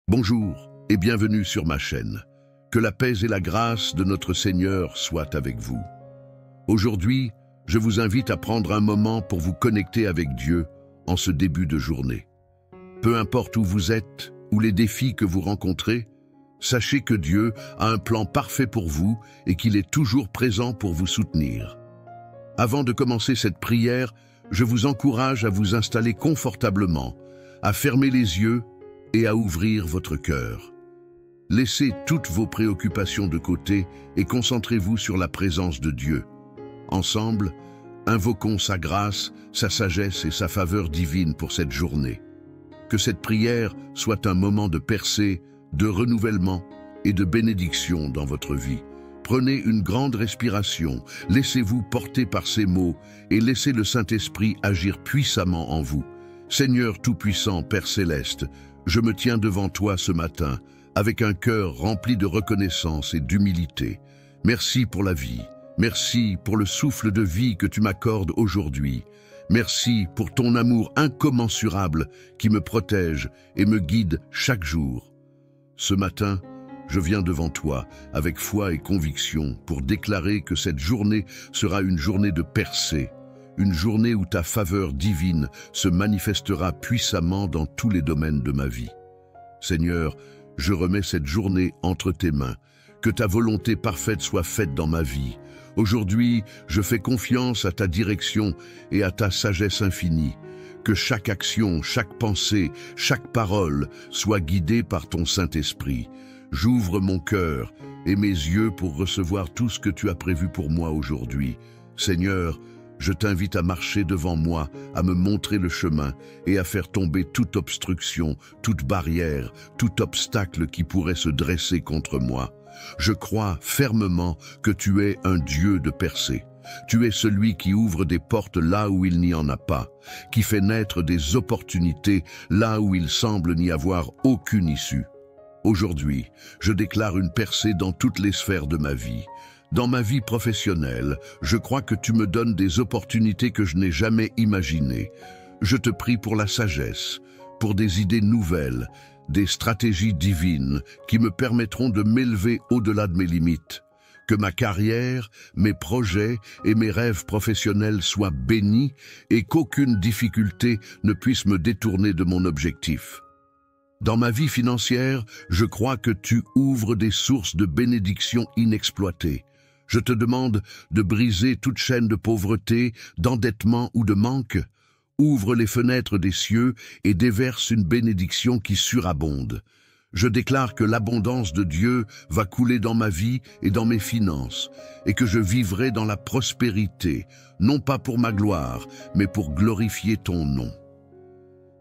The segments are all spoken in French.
Bonjour et bienvenue sur ma chaîne. Que la paix et la grâce de notre Seigneur soient avec vous. Aujourd'hui, je vous invite à prendre un moment pour vous connecter avec Dieu en ce début de journée. Peu importe où vous êtes ou les défis que vous rencontrez, sachez que Dieu a un plan parfait pour vous et qu'il est toujours présent pour vous soutenir. Avant de commencer cette prière, je vous encourage à vous installer confortablement, à fermer les yeux et à ouvrir votre cœur. Laissez toutes vos préoccupations de côté et concentrez-vous sur la présence de Dieu. Ensemble, invoquons sa grâce, sa sagesse et sa faveur divine pour cette journée. Que cette prière soit un moment de percée, de renouvellement et de bénédiction dans votre vie. Prenez une grande respiration, laissez-vous porter par ces mots et laissez le Saint-Esprit agir puissamment en vous. Seigneur Tout-Puissant, Père Céleste, je me tiens devant toi ce matin avec un cœur rempli de reconnaissance et d'humilité. Merci pour la vie, merci pour le souffle de vie que tu m'accordes aujourd'hui. Merci pour ton amour incommensurable qui me protège et me guide chaque jour. Ce matin, je viens devant toi avec foi et conviction pour déclarer que cette journée sera une journée de percée, une journée où ta faveur divine se manifestera puissamment dans tous les domaines de ma vie. Seigneur, je remets cette journée entre tes mains. Que ta volonté parfaite soit faite dans ma vie. Aujourd'hui, je fais confiance à ta direction et à ta sagesse infinie. Que chaque action, chaque pensée, chaque parole soit guidée par ton Saint-Esprit. J'ouvre mon cœur et mes yeux pour recevoir tout ce que tu as prévu pour moi aujourd'hui. Seigneur, je t'invite à marcher devant moi, à me montrer le chemin et à faire tomber toute obstruction, toute barrière, tout obstacle qui pourrait se dresser contre moi. Je crois fermement que tu es un Dieu de percée. Tu es celui qui ouvre des portes là où il n'y en a pas, qui fait naître des opportunités là où il semble n'y avoir aucune issue. Aujourd'hui, je déclare une percée dans toutes les sphères de ma vie. Dans ma vie professionnelle, je crois que tu me donnes des opportunités que je n'ai jamais imaginées. Je te prie pour la sagesse, pour des idées nouvelles, des stratégies divines qui me permettront de m'élever au-delà de mes limites. Que ma carrière, mes projets et mes rêves professionnels soient bénis et qu'aucune difficulté ne puisse me détourner de mon objectif. Dans ma vie financière, je crois que tu ouvres des sources de bénédictions inexploitées. Je te demande de briser toute chaîne de pauvreté, d'endettement ou de manque. Ouvre les fenêtres des cieux et déverse une bénédiction qui surabonde. Je déclare que l'abondance de Dieu va couler dans ma vie et dans mes finances, et que je vivrai dans la prospérité, non pas pour ma gloire, mais pour glorifier ton nom.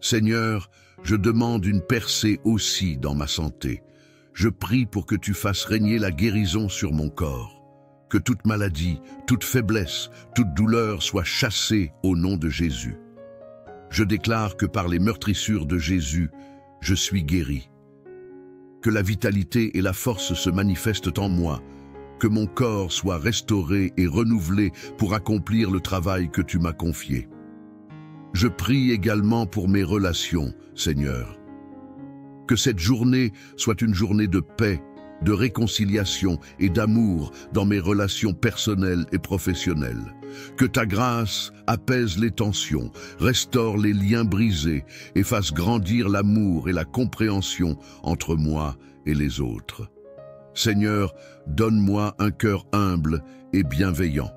Seigneur, je demande une percée aussi dans ma santé. Je prie pour que tu fasses régner la guérison sur mon corps. Que toute maladie, toute faiblesse, toute douleur soit chassée au nom de Jésus. Je déclare que par les meurtrissures de Jésus, je suis guéri. Que la vitalité et la force se manifestent en moi. Que mon corps soit restauré et renouvelé pour accomplir le travail que tu m'as confié. Je prie également pour mes relations, Seigneur. Que cette journée soit une journée de paix, de réconciliation et d'amour dans mes relations personnelles et professionnelles. Que ta grâce apaise les tensions, restaure les liens brisés et fasse grandir l'amour et la compréhension entre moi et les autres. Seigneur, donne-moi un cœur humble et bienveillant.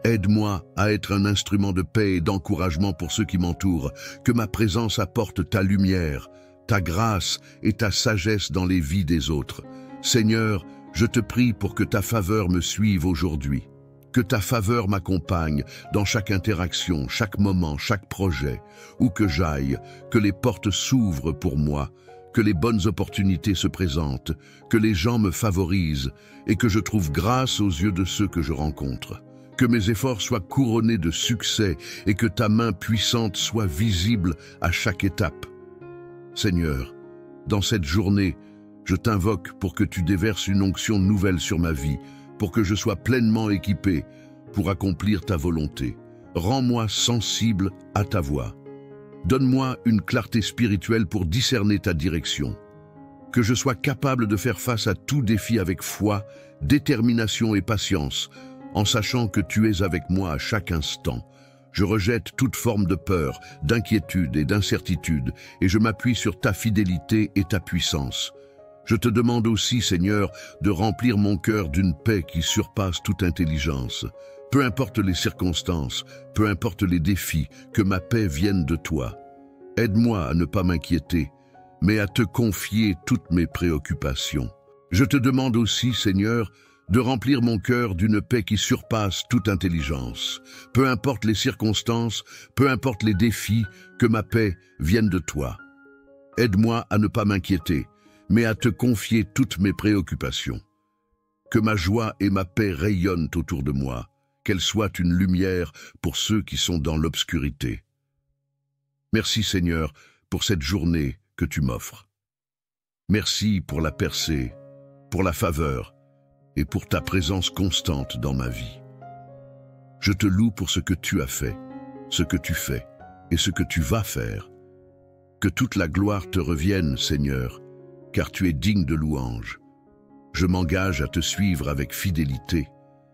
Aide-moi à être un instrument de paix et d'encouragement pour ceux qui m'entourent. Que ma présence apporte ta lumière, ta grâce et ta sagesse dans les vies des autres. Seigneur, je te prie pour que ta faveur me suive aujourd'hui. Que ta faveur m'accompagne dans chaque interaction, chaque moment, chaque projet. Où que j'aille, que les portes s'ouvrent pour moi, que les bonnes opportunités se présentent, que les gens me favorisent et que je trouve grâce aux yeux de ceux que je rencontre. Que mes efforts soient couronnés de succès et que ta main puissante soit visible à chaque étape. Seigneur, dans cette journée, je t'invoque pour que tu déverses une onction nouvelle sur ma vie, pour que je sois pleinement équipé pour accomplir ta volonté. Rends-moi sensible à ta voix. Donne-moi une clarté spirituelle pour discerner ta direction. que je sois capable de faire face à tout défi avec foi, détermination et patience, en sachant que tu es avec moi à chaque instant. Je rejette toute forme de peur, d'inquiétude et d'incertitude, et je m'appuie sur ta fidélité et ta puissance. Je te demande aussi, Seigneur, de remplir mon cœur d'une paix qui surpasse toute intelligence. Peu importe les circonstances, peu importe les défis, que ma paix vienne de toi. Aide-moi à ne pas m'inquiéter, mais à te confier toutes mes préoccupations. Je te demande aussi, Seigneur, de remplir mon cœur d'une paix qui surpasse toute intelligence. Peu importe les circonstances, peu importe les défis, que ma paix vienne de toi. Aide-moi à ne pas m'inquiéter, mais à te confier toutes mes préoccupations. Que ma joie et ma paix rayonnent autour de moi, qu'elles soient une lumière pour ceux qui sont dans l'obscurité. Merci Seigneur pour cette journée que tu m'offres. Merci pour la percée, pour la faveur et pour ta présence constante dans ma vie. Je te loue pour ce que tu as fait, ce que tu fais et ce que tu vas faire. Que toute la gloire te revienne, Seigneur, car tu es digne de louange. Je m'engage à te suivre avec fidélité,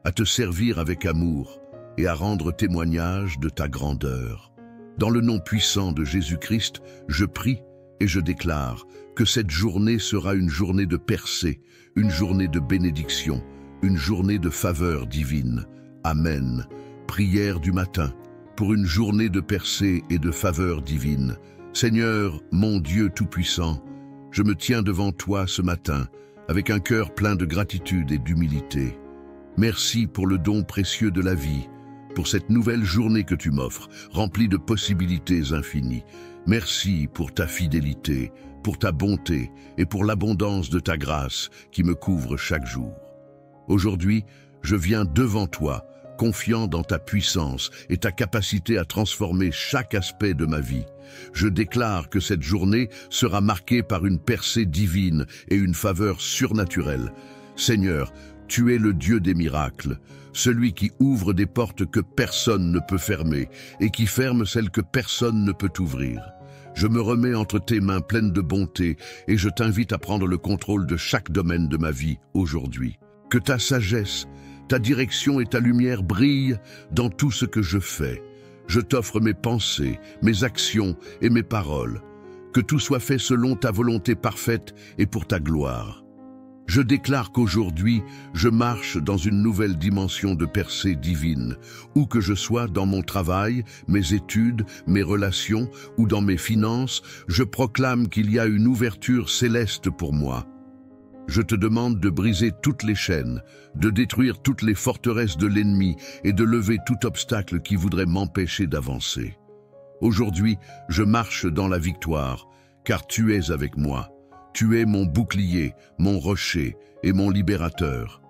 à te servir avec amour et à rendre témoignage de ta grandeur. Dans le nom puissant de Jésus-Christ, je prie et je déclare que cette journée sera une journée de percée, une journée de bénédiction, une journée de faveur divine. Amen. Prière du matin pour une journée de percée et de faveur divine. Seigneur, mon Dieu Tout-Puissant, je me tiens devant toi ce matin avec un cœur plein de gratitude et d'humilité. Merci pour le don précieux de la vie, pour cette nouvelle journée que tu m'offres, remplie de possibilités infinies. Merci pour ta fidélité, pour ta bonté et pour l'abondance de ta grâce qui me couvre chaque jour. Aujourd'hui, je viens devant toi, confiant dans ta puissance et ta capacité à transformer chaque aspect de ma vie. Je déclare que cette journée sera marquée par une percée divine et une faveur surnaturelle. Seigneur, tu es le Dieu des miracles, celui qui ouvre des portes que personne ne peut fermer et qui ferme celles que personne ne peut ouvrir. Je me remets entre tes mains pleines de bonté et je t'invite à prendre le contrôle de chaque domaine de ma vie aujourd'hui. Que ta sagesse, ta direction et ta lumière brillent dans tout ce que je fais. Je t'offre mes pensées, mes actions et mes paroles. Que tout soit fait selon ta volonté parfaite et pour ta gloire. Je déclare qu'aujourd'hui, je marche dans une nouvelle dimension de percée divine, où que je sois dans mon travail, mes études, mes relations ou dans mes finances, je proclame qu'il y a une ouverture céleste pour moi. Je te demande de briser toutes les chaînes, de détruire toutes les forteresses de l'ennemi et de lever tout obstacle qui voudrait m'empêcher d'avancer. Aujourd'hui, je marche dans la victoire, car tu es avec moi. Tu es mon bouclier, mon rocher et mon libérateur.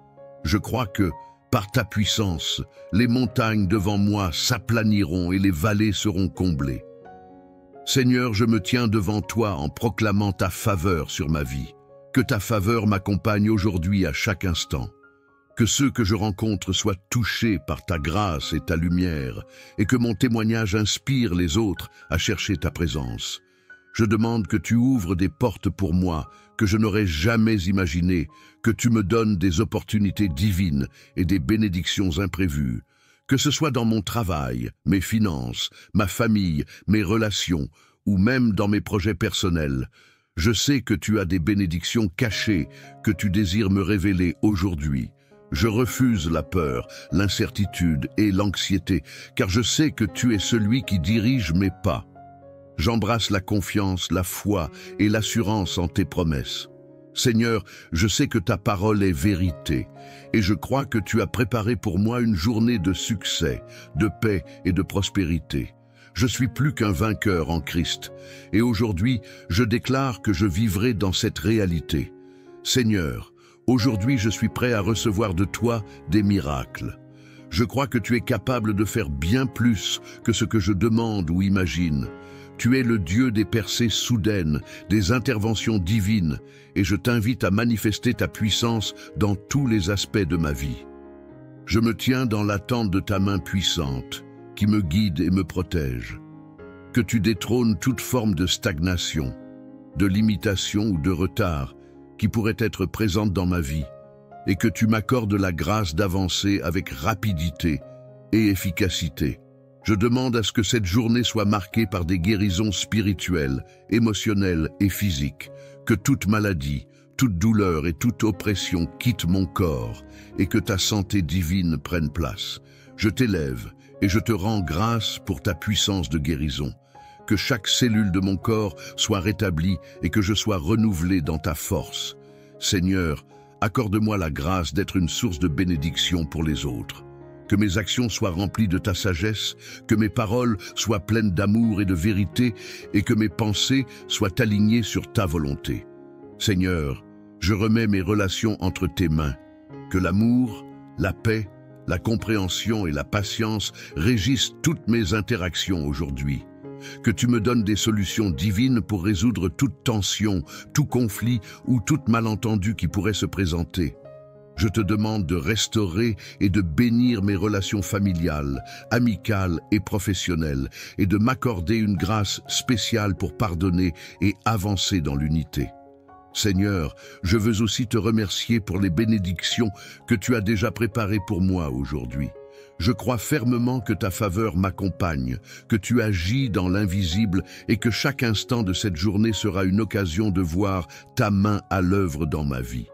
Je crois que, par ta puissance, les montagnes devant moi s'aplaniront et les vallées seront comblées. Seigneur, je me tiens devant toi en proclamant ta faveur sur ma vie. Que ta faveur m'accompagne aujourd'hui à chaque instant. Que ceux que je rencontre soient touchés par ta grâce et ta lumière, et que mon témoignage inspire les autres à chercher ta présence. Je demande que tu ouvres des portes pour moi que je n'aurais jamais imaginées, que tu me donnes des opportunités divines et des bénédictions imprévues. Que ce soit dans mon travail, mes finances, ma famille, mes relations, ou même dans mes projets personnels. Je sais que tu as des bénédictions cachées que tu désires me révéler aujourd'hui. Je refuse la peur, l'incertitude et l'anxiété, car je sais que tu es celui qui dirige mes pas. J'embrasse la confiance, la foi et l'assurance en tes promesses. Seigneur, je sais que ta parole est vérité, et je crois que tu as préparé pour moi une journée de succès, de paix et de prospérité. Je suis plus qu'un vainqueur en Christ, et aujourd'hui, je déclare que je vivrai dans cette réalité. Seigneur, aujourd'hui je suis prêt à recevoir de toi des miracles. Je crois que tu es capable de faire bien plus que ce que je demande ou imagine. Tu es le Dieu des percées soudaines, des interventions divines, et je t'invite à manifester ta puissance dans tous les aspects de ma vie. Je me tiens dans l'attente de ta main puissante, qui me guide et me protège. Que tu détrônes toute forme de stagnation, de limitation ou de retard, qui pourraient être présentes dans ma vie, et que tu m'accordes la grâce d'avancer avec rapidité et efficacité. Je demande à ce que cette journée soit marquée par des guérisons spirituelles, émotionnelles et physiques, que toute maladie, toute douleur et toute oppression quitte mon corps et que ta santé divine prenne place. Je t'élève et je te rends grâce pour ta puissance de guérison. Que chaque cellule de mon corps soit rétablie et que je sois renouvelé dans ta force. Seigneur, accorde-moi la grâce d'être une source de bénédiction pour les autres. Que mes actions soient remplies de ta sagesse, que mes paroles soient pleines d'amour et de vérité, et que mes pensées soient alignées sur ta volonté. Seigneur, je remets mes relations entre tes mains. Que l'amour, la paix, la compréhension et la patience régissent toutes mes interactions aujourd'hui. Que tu me donnes des solutions divines pour résoudre toute tension, tout conflit ou tout malentendu qui pourrait se présenter. Je te demande de restaurer et de bénir mes relations familiales, amicales et professionnelles, et de m'accorder une grâce spéciale pour pardonner et avancer dans l'unité. Seigneur, je veux aussi te remercier pour les bénédictions que tu as déjà préparées pour moi aujourd'hui. Je crois fermement que ta faveur m'accompagne, que tu agis dans l'invisible et que chaque instant de cette journée sera une occasion de voir ta main à l'œuvre dans ma vie.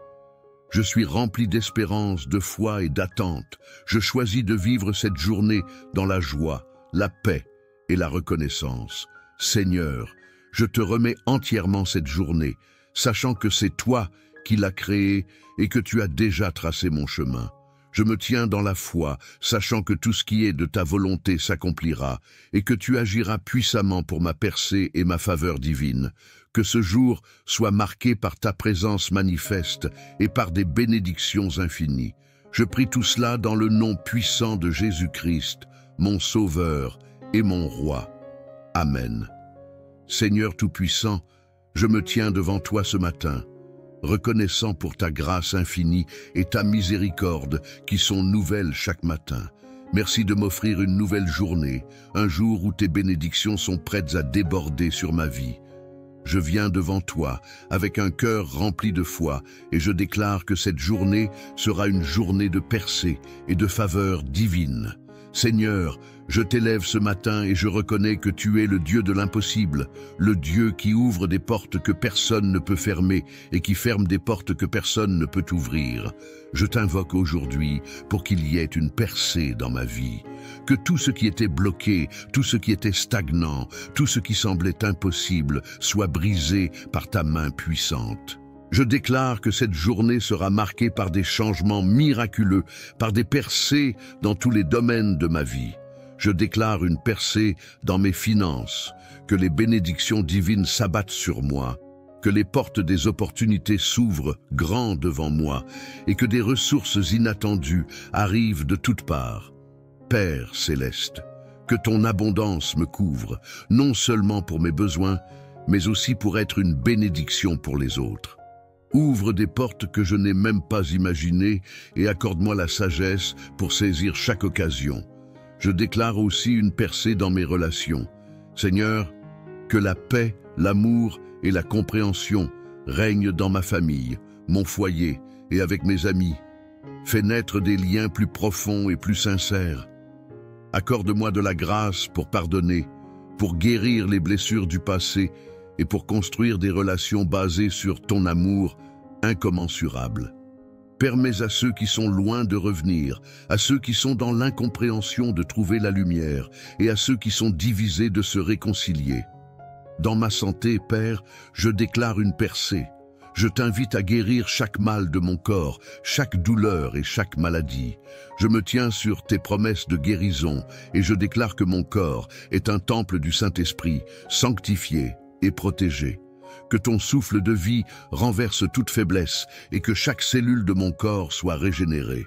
Je suis rempli d'espérance, de foi et d'attente. Je choisis de vivre cette journée dans la joie, la paix et la reconnaissance. Seigneur, je te remets entièrement cette journée, sachant que c'est toi qui l'as créée et que tu as déjà tracé mon chemin. Je me tiens dans la foi, sachant que tout ce qui est de ta volonté s'accomplira et que tu agiras puissamment pour ma percée et ma faveur divine. Que ce jour soit marqué par ta présence manifeste et par des bénédictions infinies. Je prie tout cela dans le nom puissant de Jésus-Christ, mon Sauveur et mon Roi. Amen. Seigneur Tout-Puissant, je me tiens devant toi ce matin, reconnaissant pour ta grâce infinie et ta miséricorde qui sont nouvelles chaque matin. Merci de m'offrir une nouvelle journée, un jour où tes bénédictions sont prêtes à déborder sur ma vie. Je viens devant toi avec un cœur rempli de foi et je déclare que cette journée sera une journée de percée et de faveur divine. Seigneur, je t'élève ce matin et je reconnais que tu es le Dieu de l'impossible, le Dieu qui ouvre des portes que personne ne peut fermer et qui ferme des portes que personne ne peut ouvrir. Je t'invoque aujourd'hui pour qu'il y ait une percée dans ma vie, que tout ce qui était bloqué, tout ce qui était stagnant, tout ce qui semblait impossible soit brisé par ta main puissante. Je déclare que cette journée sera marquée par des changements miraculeux, par des percées dans tous les domaines de ma vie. Je déclare une percée dans mes finances, que les bénédictions divines s'abattent sur moi, que les portes des opportunités s'ouvrent grand devant moi et que des ressources inattendues arrivent de toutes parts. Père céleste, que ton abondance me couvre, non seulement pour mes besoins, mais aussi pour être une bénédiction pour les autres. Ouvre des portes que je n'ai même pas imaginées et accorde-moi la sagesse pour saisir chaque occasion. Je déclare aussi une percée dans mes relations. Seigneur, que la paix, l'amour et la compréhension règnent dans ma famille, mon foyer et avec mes amis. Fais naître des liens plus profonds et plus sincères. Accorde-moi de la grâce pour pardonner, pour guérir les blessures du passé et pour construire des relations basées sur ton amour incommensurable. Permets à ceux qui sont loin de revenir, à ceux qui sont dans l'incompréhension de trouver la lumière et à ceux qui sont divisés de se réconcilier. Dans ma santé, Père, je déclare une percée. Je t'invite à guérir chaque mal de mon corps, chaque douleur et chaque maladie. Je me tiens sur tes promesses de guérison et je déclare que mon corps est un temple du Saint-Esprit, sanctifié et protégé. Que ton souffle de vie renverse toute faiblesse et que chaque cellule de mon corps soit régénérée.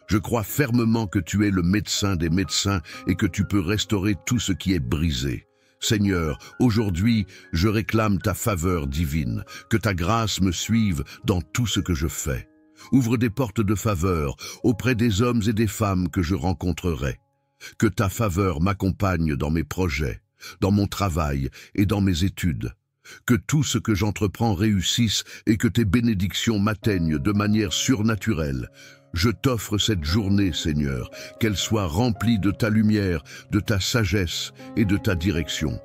Je crois fermement que tu es le médecin des médecins et que tu peux restaurer tout ce qui est brisé. Seigneur, aujourd'hui, je réclame ta faveur divine, que ta grâce me suive dans tout ce que je fais. Ouvre des portes de faveur auprès des hommes et des femmes que je rencontrerai. Que ta faveur m'accompagne dans mes projets, dans mon travail et dans mes études. Que tout ce que j'entreprends réussisse et que tes bénédictions m'atteignent de manière surnaturelle. Je t'offre cette journée, Seigneur, qu'elle soit remplie de ta lumière, de ta sagesse et de ta direction.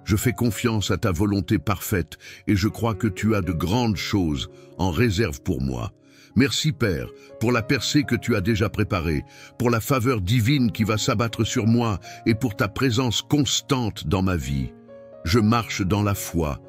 Je fais confiance à ta volonté parfaite et je crois que tu as de grandes choses en réserve pour moi. Merci Père, pour la percée que tu as déjà préparée, pour la faveur divine qui va s'abattre sur moi et pour ta présence constante dans ma vie. Je marche dans la foi,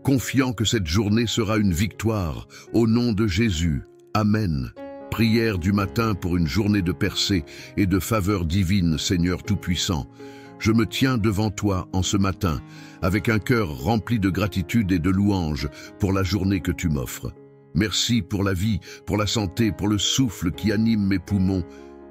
confiant que cette journée sera une victoire, au nom de Jésus. Amen. Prière du matin pour une journée de percée et de faveur divine, Seigneur Tout-Puissant. Je me tiens devant toi en ce matin, avec un cœur rempli de gratitude et de louange pour la journée que tu m'offres. Merci pour la vie, pour la santé, pour le souffle qui anime mes poumons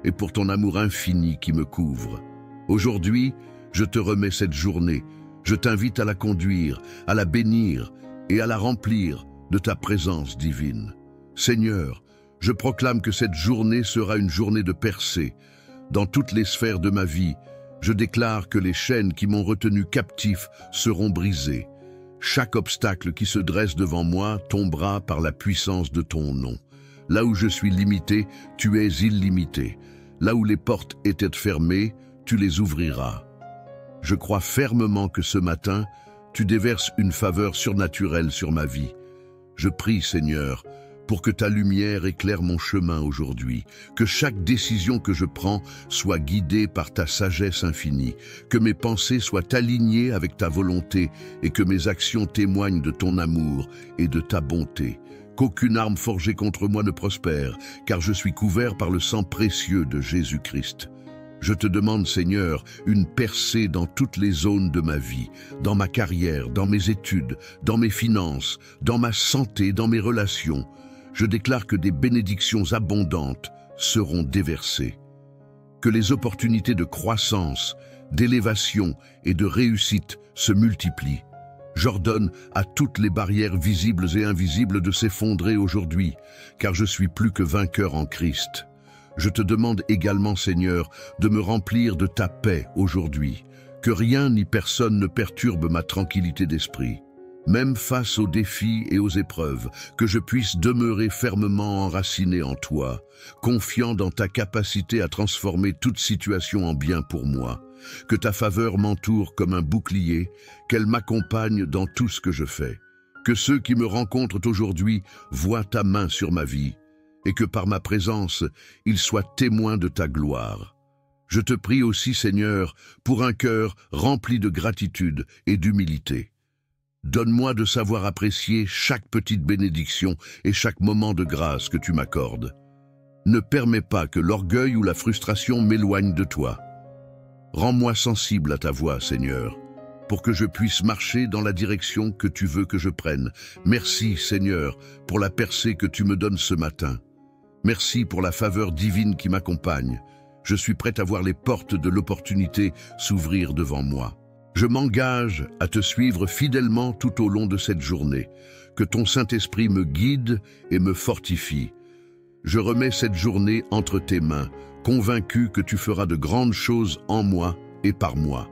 et pour ton amour infini qui me couvre. Aujourd'hui, je te remets cette journée. Je t'invite à la conduire, à la bénir et à la remplir de ta présence divine. Seigneur, je proclame que cette journée sera une journée de percée. Dans toutes les sphères de ma vie, je déclare que les chaînes qui m'ont retenu captif seront brisées. Chaque obstacle qui se dresse devant moi tombera par la puissance de ton nom. Là où je suis limité, tu es illimité. Là où les portes étaient fermées, tu les ouvriras. Je crois fermement que ce matin, tu déverses une faveur surnaturelle sur ma vie. Je prie, Seigneur, pour que ta lumière éclaire mon chemin aujourd'hui, que chaque décision que je prends soit guidée par ta sagesse infinie, que mes pensées soient alignées avec ta volonté et que mes actions témoignent de ton amour et de ta bonté. Qu'aucune arme forgée contre moi ne prospère, car je suis couvert par le sang précieux de Jésus-Christ. Je te demande, Seigneur, une percée dans toutes les zones de ma vie, dans ma carrière, dans mes études, dans mes finances, dans ma santé, dans mes relations. Je déclare que des bénédictions abondantes seront déversées. Que les opportunités de croissance, d'élévation et de réussite se multiplient. J'ordonne à toutes les barrières visibles et invisibles de s'effondrer aujourd'hui, car je suis plus que vainqueur en Christ. Je te demande également, Seigneur, de me remplir de ta paix aujourd'hui, que rien ni personne ne perturbe ma tranquillité d'esprit. Même face aux défis et aux épreuves, que je puisse demeurer fermement enraciné en toi, confiant dans ta capacité à transformer toute situation en bien pour moi. Que ta faveur m'entoure comme un bouclier, qu'elle m'accompagne dans tout ce que je fais. Que ceux qui me rencontrent aujourd'hui voient ta main sur ma vie, et que par ma présence, ils soient témoins de ta gloire. Je te prie aussi, Seigneur, pour un cœur rempli de gratitude et d'humilité. Donne-moi de savoir apprécier chaque petite bénédiction et chaque moment de grâce que tu m'accordes. Ne permets pas que l'orgueil ou la frustration m'éloignent de toi. Rends-moi sensible à ta voix, Seigneur, pour que je puisse marcher dans la direction que tu veux que je prenne. Merci, Seigneur, pour la percée que tu me donnes ce matin. Merci pour la faveur divine qui m'accompagne. Je suis prêt à voir les portes de l'opportunité s'ouvrir devant moi. Je m'engage à te suivre fidèlement tout au long de cette journée. Que ton Saint-Esprit me guide et me fortifie. Je remets cette journée entre tes mains, convaincu que tu feras de grandes choses en moi et par moi.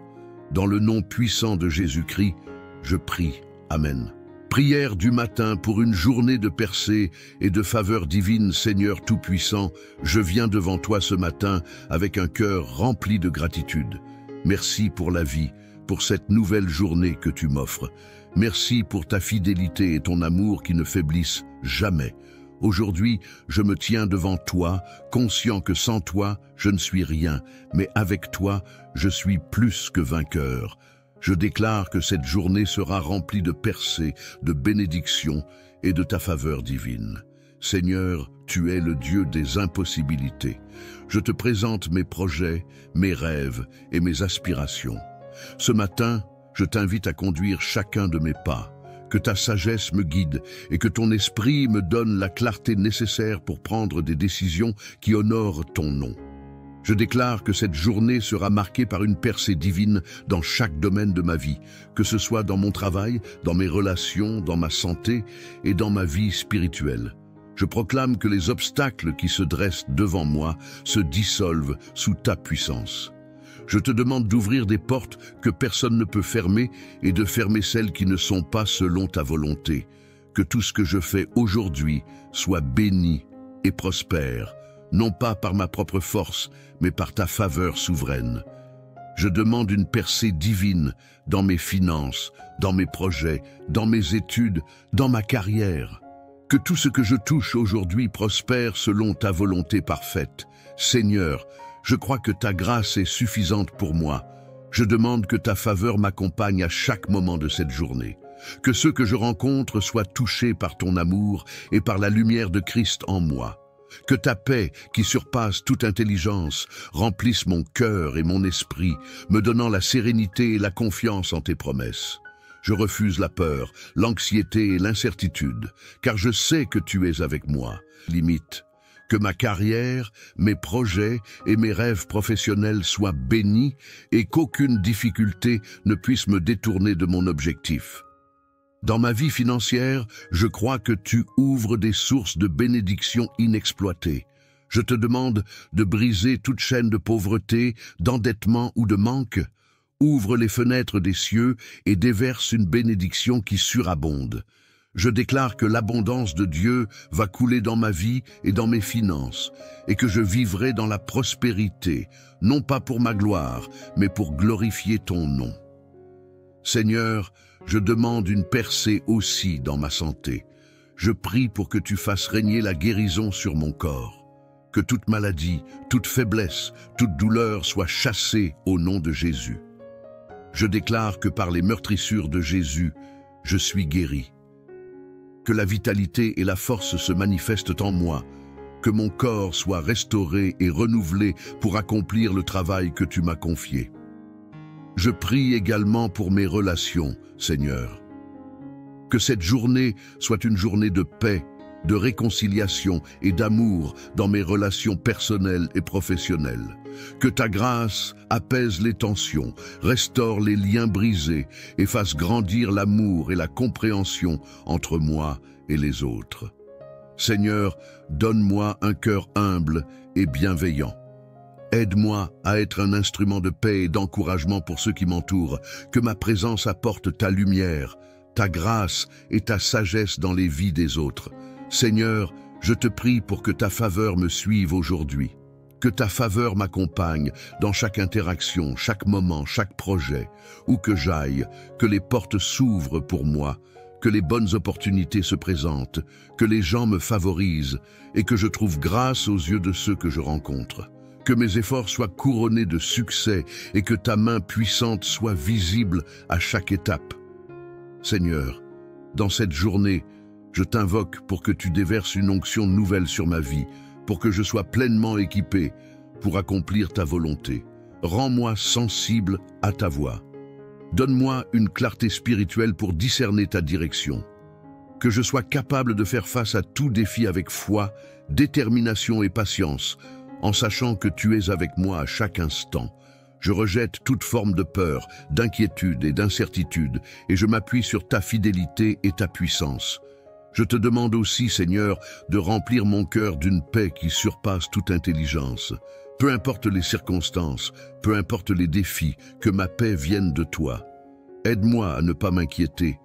Dans le nom puissant de Jésus-Christ, je prie. Amen. Prière du matin pour une journée de percée et de faveur divine, Seigneur Tout-Puissant, je viens devant toi ce matin avec un cœur rempli de gratitude. Merci pour la vie, pour cette nouvelle journée que tu m'offres. Merci pour ta fidélité et ton amour qui ne faiblissent jamais. Aujourd'hui, je me tiens devant toi, conscient que sans toi, je ne suis rien, mais avec toi, je suis plus que vainqueur. Je déclare que cette journée sera remplie de percées, de bénédictions et de ta faveur divine. Seigneur, tu es le Dieu des impossibilités. Je te présente mes projets, mes rêves et mes aspirations. Ce matin, je t'invite à conduire chacun de mes pas. Que ta sagesse me guide et que ton esprit me donne la clarté nécessaire pour prendre des décisions qui honorent ton nom. Je déclare que cette journée sera marquée par une percée divine dans chaque domaine de ma vie, que ce soit dans mon travail, dans mes relations, dans ma santé et dans ma vie spirituelle. Je proclame que les obstacles qui se dressent devant moi se dissolvent sous ta puissance. Je te demande d'ouvrir des portes que personne ne peut fermer et de fermer celles qui ne sont pas selon ta volonté. Que tout ce que je fais aujourd'hui soit béni et prospère, non pas par ma propre force, mais par ta faveur souveraine. Je demande une percée divine dans mes finances, dans mes projets, dans mes études, dans ma carrière. Que tout ce que je touche aujourd'hui prospère selon ta volonté parfaite. Seigneur, je crois que ta grâce est suffisante pour moi. Je demande que ta faveur m'accompagne à chaque moment de cette journée. Que ceux que je rencontre soient touchés par ton amour et par la lumière de Christ en moi. Que ta paix, qui surpasse toute intelligence, remplisse mon cœur et mon esprit, me donnant la sérénité et la confiance en tes promesses. Je refuse la peur, l'anxiété et l'incertitude, car je sais que tu es avec moi. Limite. Que ma carrière, mes projets et mes rêves professionnels soient bénis et qu'aucune difficulté ne puisse me détourner de mon objectif. Dans ma vie financière, je crois que tu ouvres des sources de bénédictions inexploitées. Je te demande de briser toute chaîne de pauvreté, d'endettement ou de manque. Ouvre les fenêtres des cieux et déverse une bénédiction qui surabonde. Je déclare que l'abondance de Dieu va couler dans ma vie et dans mes finances, et que je vivrai dans la prospérité, non pas pour ma gloire, mais pour glorifier ton nom. Seigneur, je demande une percée aussi dans ma santé. Je prie pour que tu fasses régner la guérison sur mon corps. Que toute maladie, toute faiblesse, toute douleur soit chassée au nom de Jésus. Je déclare que par les meurtrissures de Jésus, je suis guéri. Que la vitalité et la force se manifestent en moi, que mon corps soit restauré et renouvelé pour accomplir le travail que tu m'as confié. Je prie également pour mes relations, Seigneur. Que cette journée soit une journée de paix, de réconciliation et d'amour dans mes relations personnelles et professionnelles. Que ta grâce apaise les tensions, restaure les liens brisés et fasse grandir l'amour et la compréhension entre moi et les autres. Seigneur, donne-moi un cœur humble et bienveillant. Aide-moi à être un instrument de paix et d'encouragement pour ceux qui m'entourent. Que ma présence apporte ta lumière, ta grâce et ta sagesse dans les vies des autres. Seigneur, je te prie pour que ta faveur me suive aujourd'hui. Que ta faveur m'accompagne dans chaque interaction, chaque moment, chaque projet. Où que j'aille, que les portes s'ouvrent pour moi, que les bonnes opportunités se présentent, que les gens me favorisent et que je trouve grâce aux yeux de ceux que je rencontre. Que mes efforts soient couronnés de succès et que ta main puissante soit visible à chaque étape. Seigneur, dans cette journée, je t'invoque pour que tu déverses une onction nouvelle sur ma vie, pour que je sois pleinement équipé pour accomplir ta volonté. Rends-moi sensible à ta voix. Donne-moi une clarté spirituelle pour discerner ta direction. Que je sois capable de faire face à tout défi avec foi, détermination et patience, en sachant que tu es avec moi à chaque instant. Je rejette toute forme de peur, d'inquiétude et d'incertitude, et je m'appuie sur ta fidélité et ta puissance. Je te demande aussi, Seigneur, de remplir mon cœur d'une paix qui surpasse toute intelligence. Peu importe les circonstances, peu importe les défis, que ma paix vienne de toi. Aide-moi à ne pas m'inquiéter,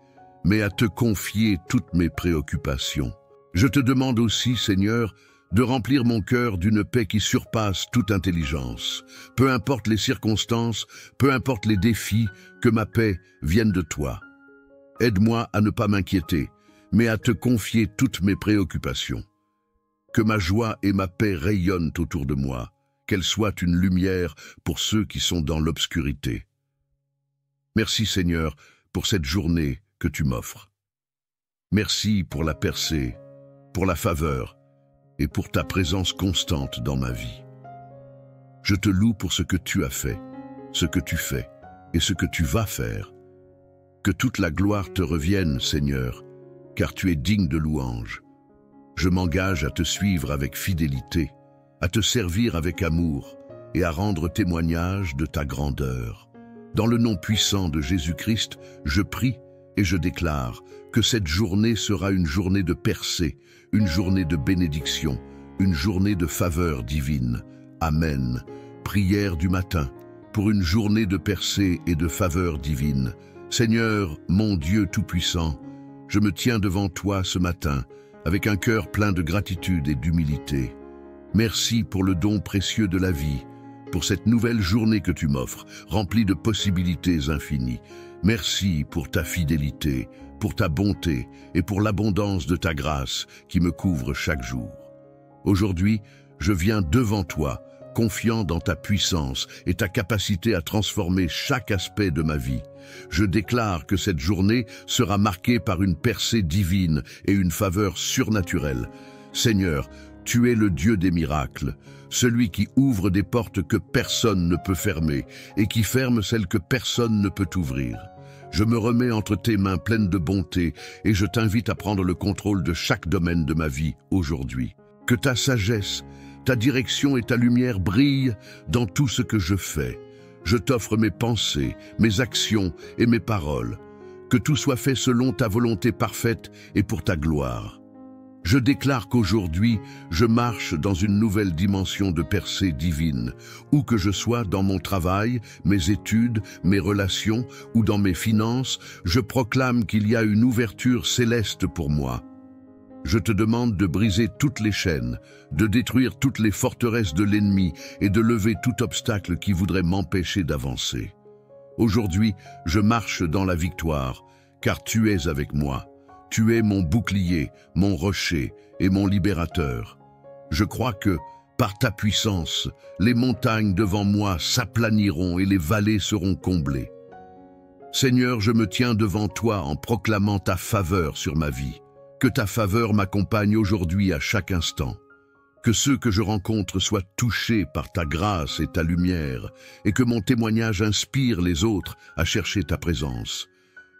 mais à te confier toutes mes préoccupations. Je te demande aussi, Seigneur, de remplir mon cœur d'une paix qui surpasse toute intelligence. Peu importe les circonstances, peu importe les défis, que ma paix vienne de toi. Aide-moi à ne pas m'inquiéter, mais à te confier toutes mes préoccupations. Que ma joie et ma paix rayonnent autour de moi, qu'elles soient une lumière pour ceux qui sont dans l'obscurité. Merci Seigneur pour cette journée que tu m'offres. Merci pour la percée, pour la faveur et pour ta présence constante dans ma vie. Je te loue pour ce que tu as fait, ce que tu fais et ce que tu vas faire. Que toute la gloire te revienne, Seigneur, car tu es digne de louange. Je m'engage à te suivre avec fidélité, à te servir avec amour et à rendre témoignage de ta grandeur. Dans le nom puissant de Jésus-Christ, je prie et je déclare que cette journée sera une journée de percée, une journée de bénédiction, une journée de faveur divine. Amen. Prière du matin. pour une journée de percée et de faveur divine. Seigneur, mon Dieu Tout-Puissant, je me tiens devant toi ce matin avec un cœur plein de gratitude et d'humilité. Merci pour le don précieux de la vie, pour cette nouvelle journée que tu m'offres, remplie de possibilités infinies. Merci pour ta fidélité, pour ta bonté et pour l'abondance de ta grâce qui me couvre chaque jour. Aujourd'hui, je viens devant toi, confiant dans ta puissance et ta capacité à transformer chaque aspect de ma vie. Je déclare que cette journée sera marquée par une percée divine et une faveur surnaturelle. Seigneur, tu es le Dieu des miracles, celui qui ouvre des portes que personne ne peut fermer et qui ferme celles que personne ne peut ouvrir. Je me remets entre tes mains pleines de bonté et je t'invite à prendre le contrôle de chaque domaine de ma vie aujourd'hui. Que ta sagesse, ta direction et ta lumière brillent dans tout ce que je fais. Je t'offre mes pensées, mes actions et mes paroles. Que tout soit fait selon ta volonté parfaite et pour ta gloire. Je déclare qu'aujourd'hui, je marche dans une nouvelle dimension de percée divine, où que je sois dans mon travail, mes études, mes relations ou dans mes finances, je proclame qu'il y a une ouverture céleste pour moi. Je te demande de briser toutes les chaînes, de détruire toutes les forteresses de l'ennemi et de lever tout obstacle qui voudrait m'empêcher d'avancer. Aujourd'hui, je marche dans la victoire, car tu es avec moi. Tu es mon bouclier, mon rocher et mon libérateur. Je crois que, par ta puissance, les montagnes devant moi s'aplaniront et les vallées seront comblées. Seigneur, je me tiens devant toi en proclamant ta faveur sur ma vie. Que ta faveur m'accompagne aujourd'hui à chaque instant. Que ceux que je rencontre soient touchés par ta grâce et ta lumière, et que mon témoignage inspire les autres à chercher ta présence.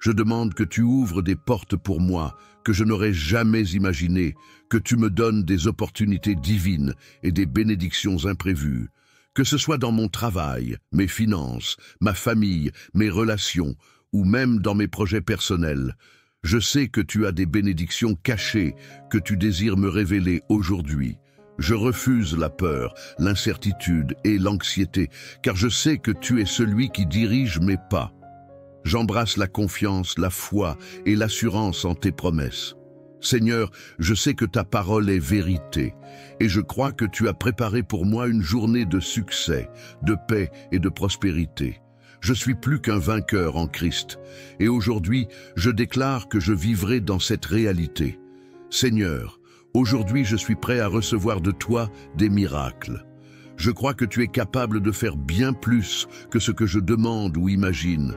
Je demande que tu ouvres des portes pour moi que je n'aurais jamais imaginées, que tu me donnes des opportunités divines et des bénédictions imprévues. Que ce soit dans mon travail, mes finances, ma famille, mes relations, ou même dans mes projets personnels. Je sais que tu as des bénédictions cachées que tu désires me révéler aujourd'hui. Je refuse la peur, l'incertitude et l'anxiété, car je sais que tu es celui qui dirige mes pas. J'embrasse la confiance, la foi et l'assurance en tes promesses. Seigneur, je sais que ta parole est vérité, et je crois que tu as préparé pour moi une journée de succès, de paix et de prospérité. Je suis plus qu'un vainqueur en Christ, et aujourd'hui, je déclare que je vivrai dans cette réalité. Seigneur, aujourd'hui je suis prêt à recevoir de toi des miracles. Je crois que tu es capable de faire bien plus que ce que je demande ou imagine.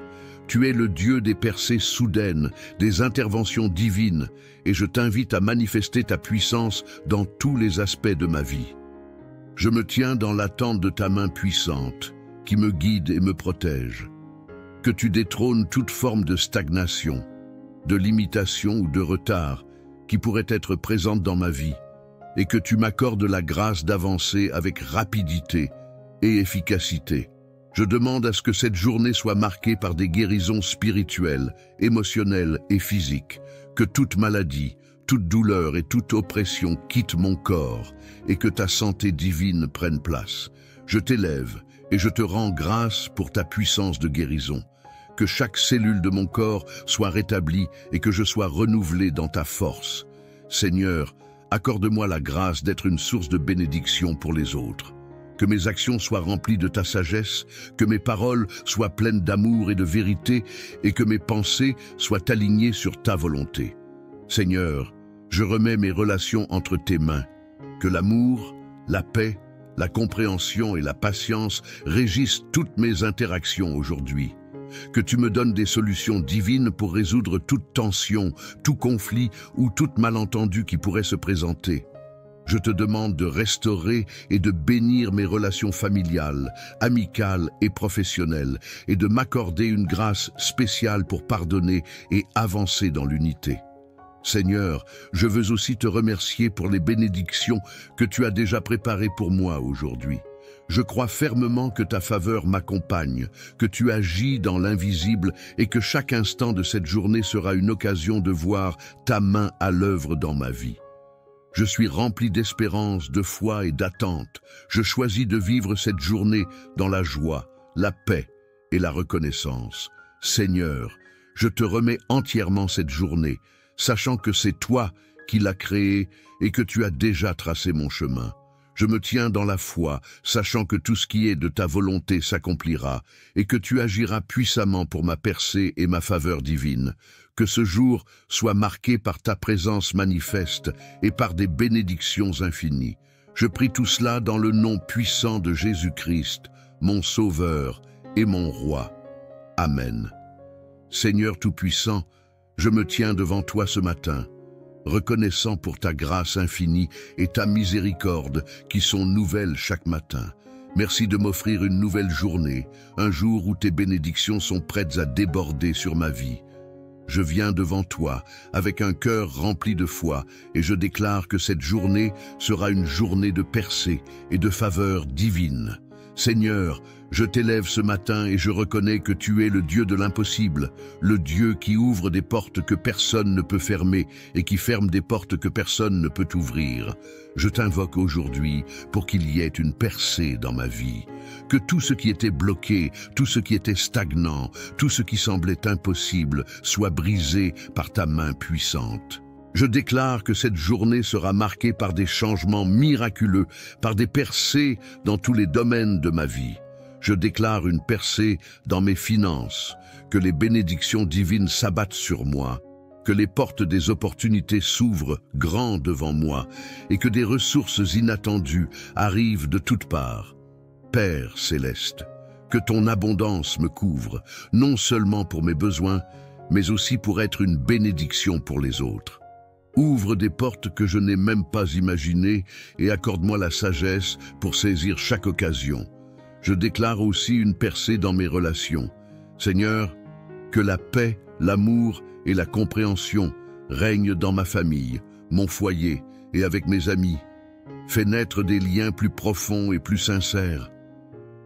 Tu es le Dieu des percées soudaines, des interventions divines, et je t'invite à manifester ta puissance dans tous les aspects de ma vie. Je me tiens dans l'attente de ta main puissante, qui me guide et me protège. Que tu détrônes toute forme de stagnation, de limitation ou de retard qui pourrait être présente dans ma vie, et que tu m'accordes la grâce d'avancer avec rapidité et efficacité. Je demande à ce que cette journée soit marquée par des guérisons spirituelles, émotionnelles et physiques, que toute maladie, toute douleur et toute oppression quittent mon corps, et que ta santé divine prenne place. Je t'élève et je te rends grâce pour ta puissance de guérison. Que chaque cellule de mon corps soit rétablie et que je sois renouvelé dans ta force. Seigneur, accorde-moi la grâce d'être une source de bénédiction pour les autres. Que mes actions soient remplies de ta sagesse, que mes paroles soient pleines d'amour et de vérité, et que mes pensées soient alignées sur ta volonté. Seigneur, je remets mes relations entre tes mains. Que l'amour, la paix, la compréhension et la patience régissent toutes mes interactions aujourd'hui. Que tu me donnes des solutions divines pour résoudre toute tension, tout conflit ou tout malentendu qui pourrait se présenter. Je te demande de restaurer et de bénir mes relations familiales, amicales et professionnelles, et de m'accorder une grâce spéciale pour pardonner et avancer dans l'unité. Seigneur, je veux aussi te remercier pour les bénédictions que tu as déjà préparées pour moi aujourd'hui. Je crois fermement que ta faveur m'accompagne, que tu agis dans l'invisible et que chaque instant de cette journée sera une occasion de voir ta main à l'œuvre dans ma vie. Je suis rempli d'espérance, de foi et d'attente. Je choisis de vivre cette journée dans la joie, la paix et la reconnaissance. Seigneur, je te remets entièrement cette journée, sachant que c'est toi qui l'as créée et que tu as déjà tracé mon chemin. Je me tiens dans la foi, sachant que tout ce qui est de ta volonté s'accomplira et que tu agiras puissamment pour ma percée et ma faveur divine. Que ce jour soit marqué par ta présence manifeste et par des bénédictions infinies. Je prie tout cela dans le nom puissant de Jésus-Christ, mon Sauveur et mon Roi. Amen. Seigneur Tout-Puissant, je me tiens devant toi ce matin, reconnaissant pour ta grâce infinie et ta miséricorde qui sont nouvelles chaque matin. Merci de m'offrir une nouvelle journée, un jour où tes bénédictions sont prêtes à déborder sur ma vie. Je viens devant toi avec un cœur rempli de foi et je déclare que cette journée sera une journée de percée et de faveur divine. Seigneur, je t'élève ce matin et je reconnais que tu es le Dieu de l'impossible, le Dieu qui ouvre des portes que personne ne peut fermer et qui ferme des portes que personne ne peut ouvrir. Je t'invoque aujourd'hui pour qu'il y ait une percée dans ma vie, que tout ce qui était bloqué, tout ce qui était stagnant, tout ce qui semblait impossible soit brisé par ta main puissante. Je déclare que cette journée sera marquée par des changements miraculeux, par des percées dans tous les domaines de ma vie. Je déclare une percée dans mes finances, que les bénédictions divines s'abattent sur moi, que les portes des opportunités s'ouvrent grand devant moi et que des ressources inattendues arrivent de toutes parts. Père céleste, que ton abondance me couvre, non seulement pour mes besoins, mais aussi pour être une bénédiction pour les autres. Ouvre des portes que je n'ai même pas imaginées et accorde-moi la sagesse pour saisir chaque occasion. Je déclare aussi une percée dans mes relations. Seigneur, que la paix, l'amour et la compréhension règnent dans ma famille, mon foyer et avec mes amis. Fais naître des liens plus profonds et plus sincères.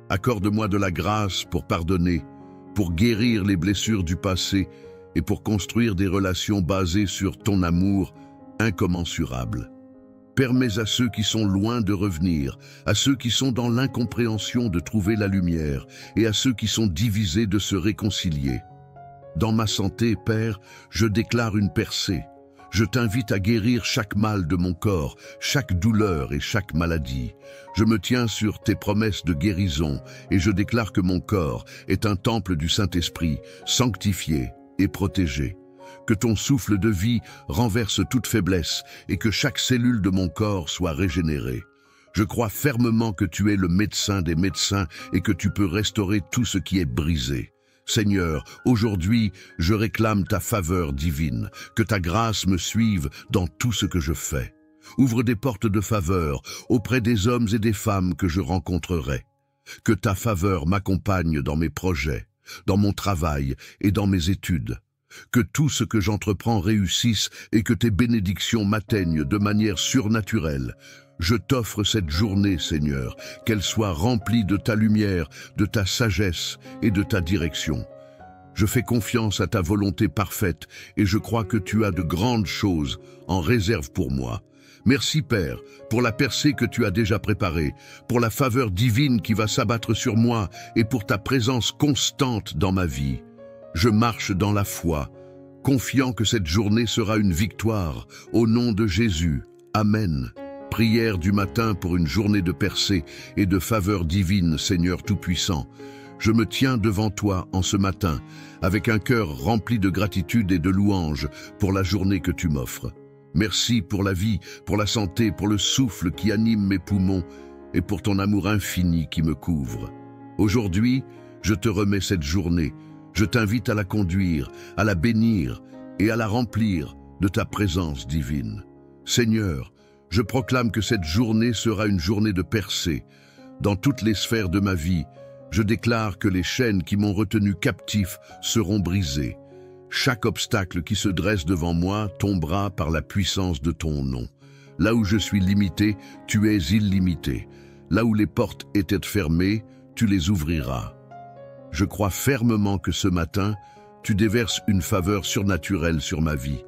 Accorde-moi de la grâce pour pardonner, pour guérir les blessures du passé et pour construire des relations basées sur ton amour incommensurable. Permets à ceux qui sont loin de revenir, à ceux qui sont dans l'incompréhension de trouver la lumière et à ceux qui sont divisés de se réconcilier. Dans ma santé, Père, je déclare une percée. Je t'invite à guérir chaque mal de mon corps, chaque douleur et chaque maladie. Je me tiens sur tes promesses de guérison et je déclare que mon corps est un temple du Saint-Esprit, sanctifié et protégé. Que ton souffle de vie renverse toute faiblesse et que chaque cellule de mon corps soit régénérée. Je crois fermement que tu es le médecin des médecins et que tu peux restaurer tout ce qui est brisé. Seigneur, aujourd'hui, je réclame ta faveur divine, que ta grâce me suive dans tout ce que je fais. Ouvre des portes de faveur auprès des hommes et des femmes que je rencontrerai. Que ta faveur m'accompagne dans mes projets, dans mon travail et dans mes études. Que tout ce que j'entreprends réussisse et que tes bénédictions m'atteignent de manière surnaturelle. Je t'offre cette journée, Seigneur, qu'elle soit remplie de ta lumière, de ta sagesse et de ta direction. Je fais confiance à ta volonté parfaite et je crois que tu as de grandes choses en réserve pour moi. Merci, Père, pour la percée que tu as déjà préparée, pour la faveur divine qui va s'abattre sur moi et pour ta présence constante dans ma vie. Je marche dans la foi, confiant que cette journée sera une victoire, au nom de Jésus. Amen. Prière du matin pour une journée de percée et de faveur divine, Seigneur Tout-Puissant. Je me tiens devant toi en ce matin, avec un cœur rempli de gratitude et de louange pour la journée que tu m'offres. Merci pour la vie, pour la santé, pour le souffle qui anime mes poumons et pour ton amour infini qui me couvre. Aujourd'hui, je te remets cette journée. Je t'invite à la conduire, à la bénir et à la remplir de ta présence divine. Seigneur, je proclame que cette journée sera une journée de percée. Dans toutes les sphères de ma vie, je déclare que les chaînes qui m'ont retenu captif seront brisées. Chaque obstacle qui se dresse devant moi tombera par la puissance de ton nom. Là où je suis limité, tu es illimité. Là où les portes étaient fermées, tu les ouvriras. Je crois fermement que ce matin, tu déverses une faveur surnaturelle sur ma vie.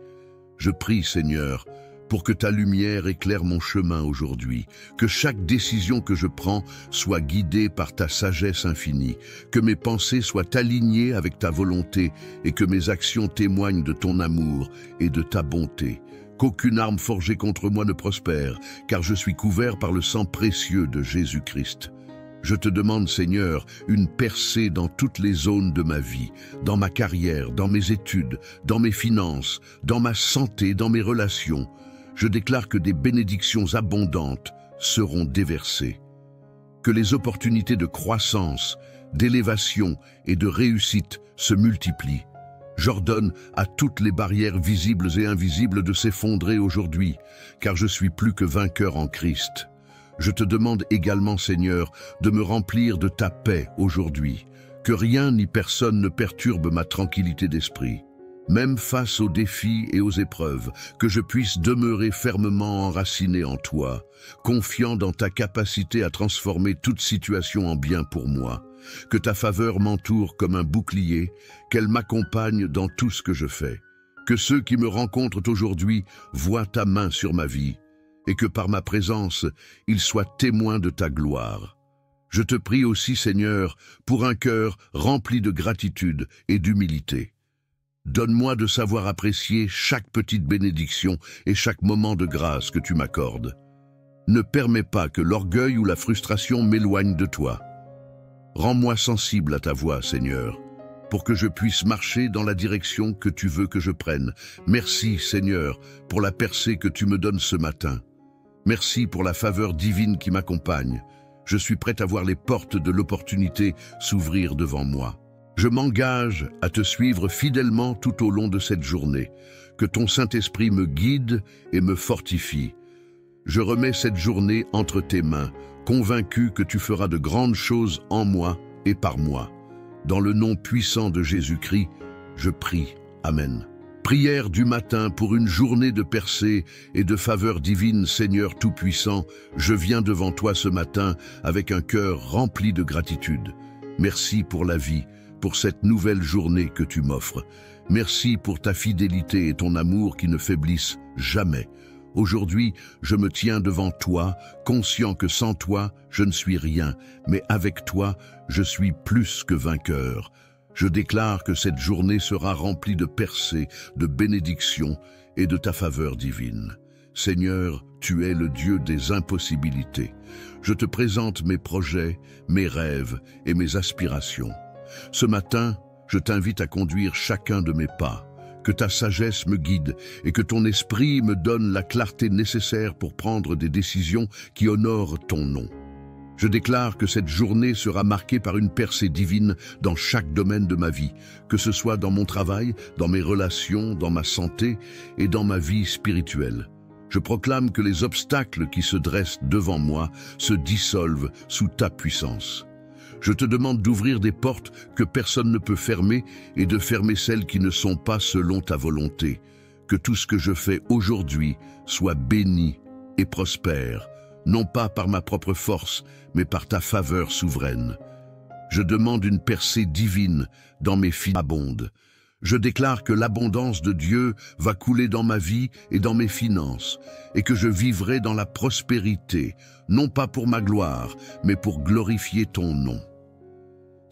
Je prie, Seigneur, pour que ta lumière éclaire mon chemin aujourd'hui, que chaque décision que je prends soit guidée par ta sagesse infinie, que mes pensées soient alignées avec ta volonté et que mes actions témoignent de ton amour et de ta bonté. Qu'aucune arme forgée contre moi ne prospère, car je suis couvert par le sang précieux de Jésus-Christ. Je te demande, Seigneur, une percée dans toutes les zones de ma vie, dans ma carrière, dans mes études, dans mes finances, dans ma santé, dans mes relations. Je déclare que des bénédictions abondantes seront déversées. Que les opportunités de croissance, d'élévation et de réussite se multiplient. J'ordonne à toutes les barrières visibles et invisibles de s'effondrer aujourd'hui, car je suis plus que vainqueur en Christ. Je te demande également, Seigneur, de me remplir de ta paix aujourd'hui, que rien ni personne ne perturbe ma tranquillité d'esprit. Même face aux défis et aux épreuves, que je puisse demeurer fermement enraciné en toi, confiant dans ta capacité à transformer toute situation en bien pour moi. Que ta faveur m'entoure comme un bouclier, qu'elle m'accompagne dans tout ce que je fais. Que ceux qui me rencontrent aujourd'hui voient ta main sur ma vie, et que par ma présence, ils soient témoins de ta gloire. Je te prie aussi, Seigneur, pour un cœur rempli de gratitude et d'humilité. Donne-moi de savoir apprécier chaque petite bénédiction et chaque moment de grâce que tu m'accordes. Ne permets pas que l'orgueil ou la frustration m'éloignent de toi. Rends-moi sensible à ta voix, Seigneur, pour que je puisse marcher dans la direction que tu veux que je prenne. Merci, Seigneur, pour la percée que tu me donnes ce matin. Merci pour la faveur divine qui m'accompagne. Je suis prêt à voir les portes de l'opportunité s'ouvrir devant moi. Je m'engage à te suivre fidèlement tout au long de cette journée. Que ton Saint-Esprit me guide et me fortifie. Je remets cette journée entre tes mains, convaincu que tu feras de grandes choses en moi et par moi. Dans le nom puissant de Jésus-Christ, je prie. Amen. Prière du matin pour une journée de percée et de faveur divine, Seigneur Tout-Puissant, je viens devant toi ce matin avec un cœur rempli de gratitude. Merci pour la vie, pour cette nouvelle journée que tu m'offres. Merci pour ta fidélité et ton amour qui ne faiblissent jamais. Aujourd'hui, je me tiens devant toi, conscient que sans toi, je ne suis rien, mais avec toi, je suis plus que vainqueur. Je déclare que cette journée sera remplie de percées, de bénédictions et de ta faveur divine. Seigneur, tu es le Dieu des impossibilités. Je te présente mes projets, mes rêves et mes aspirations. Ce matin, je t'invite à conduire chacun de mes pas. Que ta sagesse me guide et que ton esprit me donne la clarté nécessaire pour prendre des décisions qui honorent ton nom. Je déclare que cette journée sera marquée par une percée divine dans chaque domaine de ma vie, que ce soit dans mon travail, dans mes relations, dans ma santé et dans ma vie spirituelle. Je proclame que les obstacles qui se dressent devant moi se dissolvent sous ta puissance. Je te demande d'ouvrir des portes que personne ne peut fermer et de fermer celles qui ne sont pas selon ta volonté. Que tout ce que je fais aujourd'hui soit béni et prospère, non pas par ma propre force, mais par ta faveur souveraine. Je demande une percée divine dans mes finances abondes. Je déclare que l'abondance de Dieu va couler dans ma vie et dans mes finances, et que je vivrai dans la prospérité, non pas pour ma gloire, mais pour glorifier ton nom.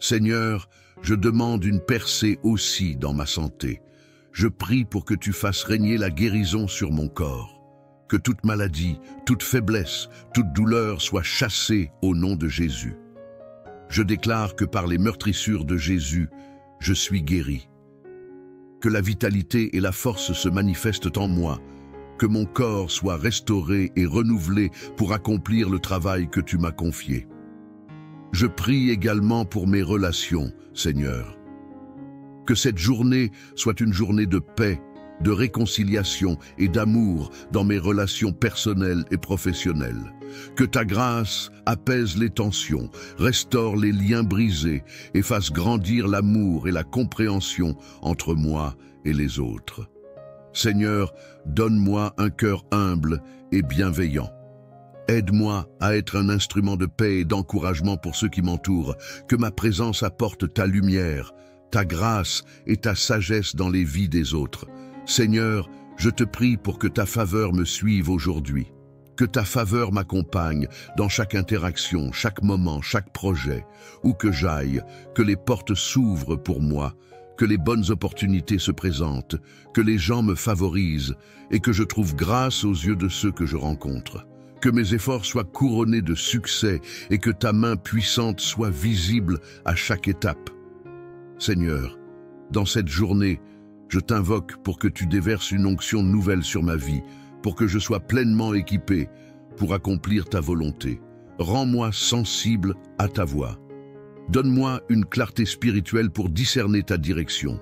Seigneur, je demande une percée aussi dans ma santé. Je prie pour que tu fasses régner la guérison sur mon corps. Que toute maladie, toute faiblesse, toute douleur soit chassée au nom de Jésus. Je déclare que par les meurtrissures de Jésus, je suis guéri. Que la vitalité et la force se manifestent en moi, que mon corps soit restauré et renouvelé pour accomplir le travail que tu m'as confié. Je prie également pour mes relations, Seigneur. Que cette journée soit une journée de paix, de réconciliation et d'amour dans mes relations personnelles et professionnelles. Que ta grâce apaise les tensions, restaure les liens brisés et fasse grandir l'amour et la compréhension entre moi et les autres. Seigneur, donne-moi un cœur humble et bienveillant. Aide-moi à être un instrument de paix et d'encouragement pour ceux qui m'entourent. Que ma présence apporte ta lumière, ta grâce et ta sagesse dans les vies des autres. Seigneur, je te prie pour que ta faveur me suive aujourd'hui. Que ta faveur m'accompagne dans chaque interaction, chaque moment, chaque projet. Où que j'aille, que les portes s'ouvrent pour moi, que les bonnes opportunités se présentent, que les gens me favorisent et que je trouve grâce aux yeux de ceux que je rencontre. Que mes efforts soient couronnés de succès et que ta main puissante soit visible à chaque étape. Seigneur, dans cette journée, je t'invoque pour que tu déverses une onction nouvelle sur ma vie, pour que je sois pleinement équipé pour accomplir ta volonté. Rends-moi sensible à ta voix. Donne-moi une clarté spirituelle pour discerner ta direction.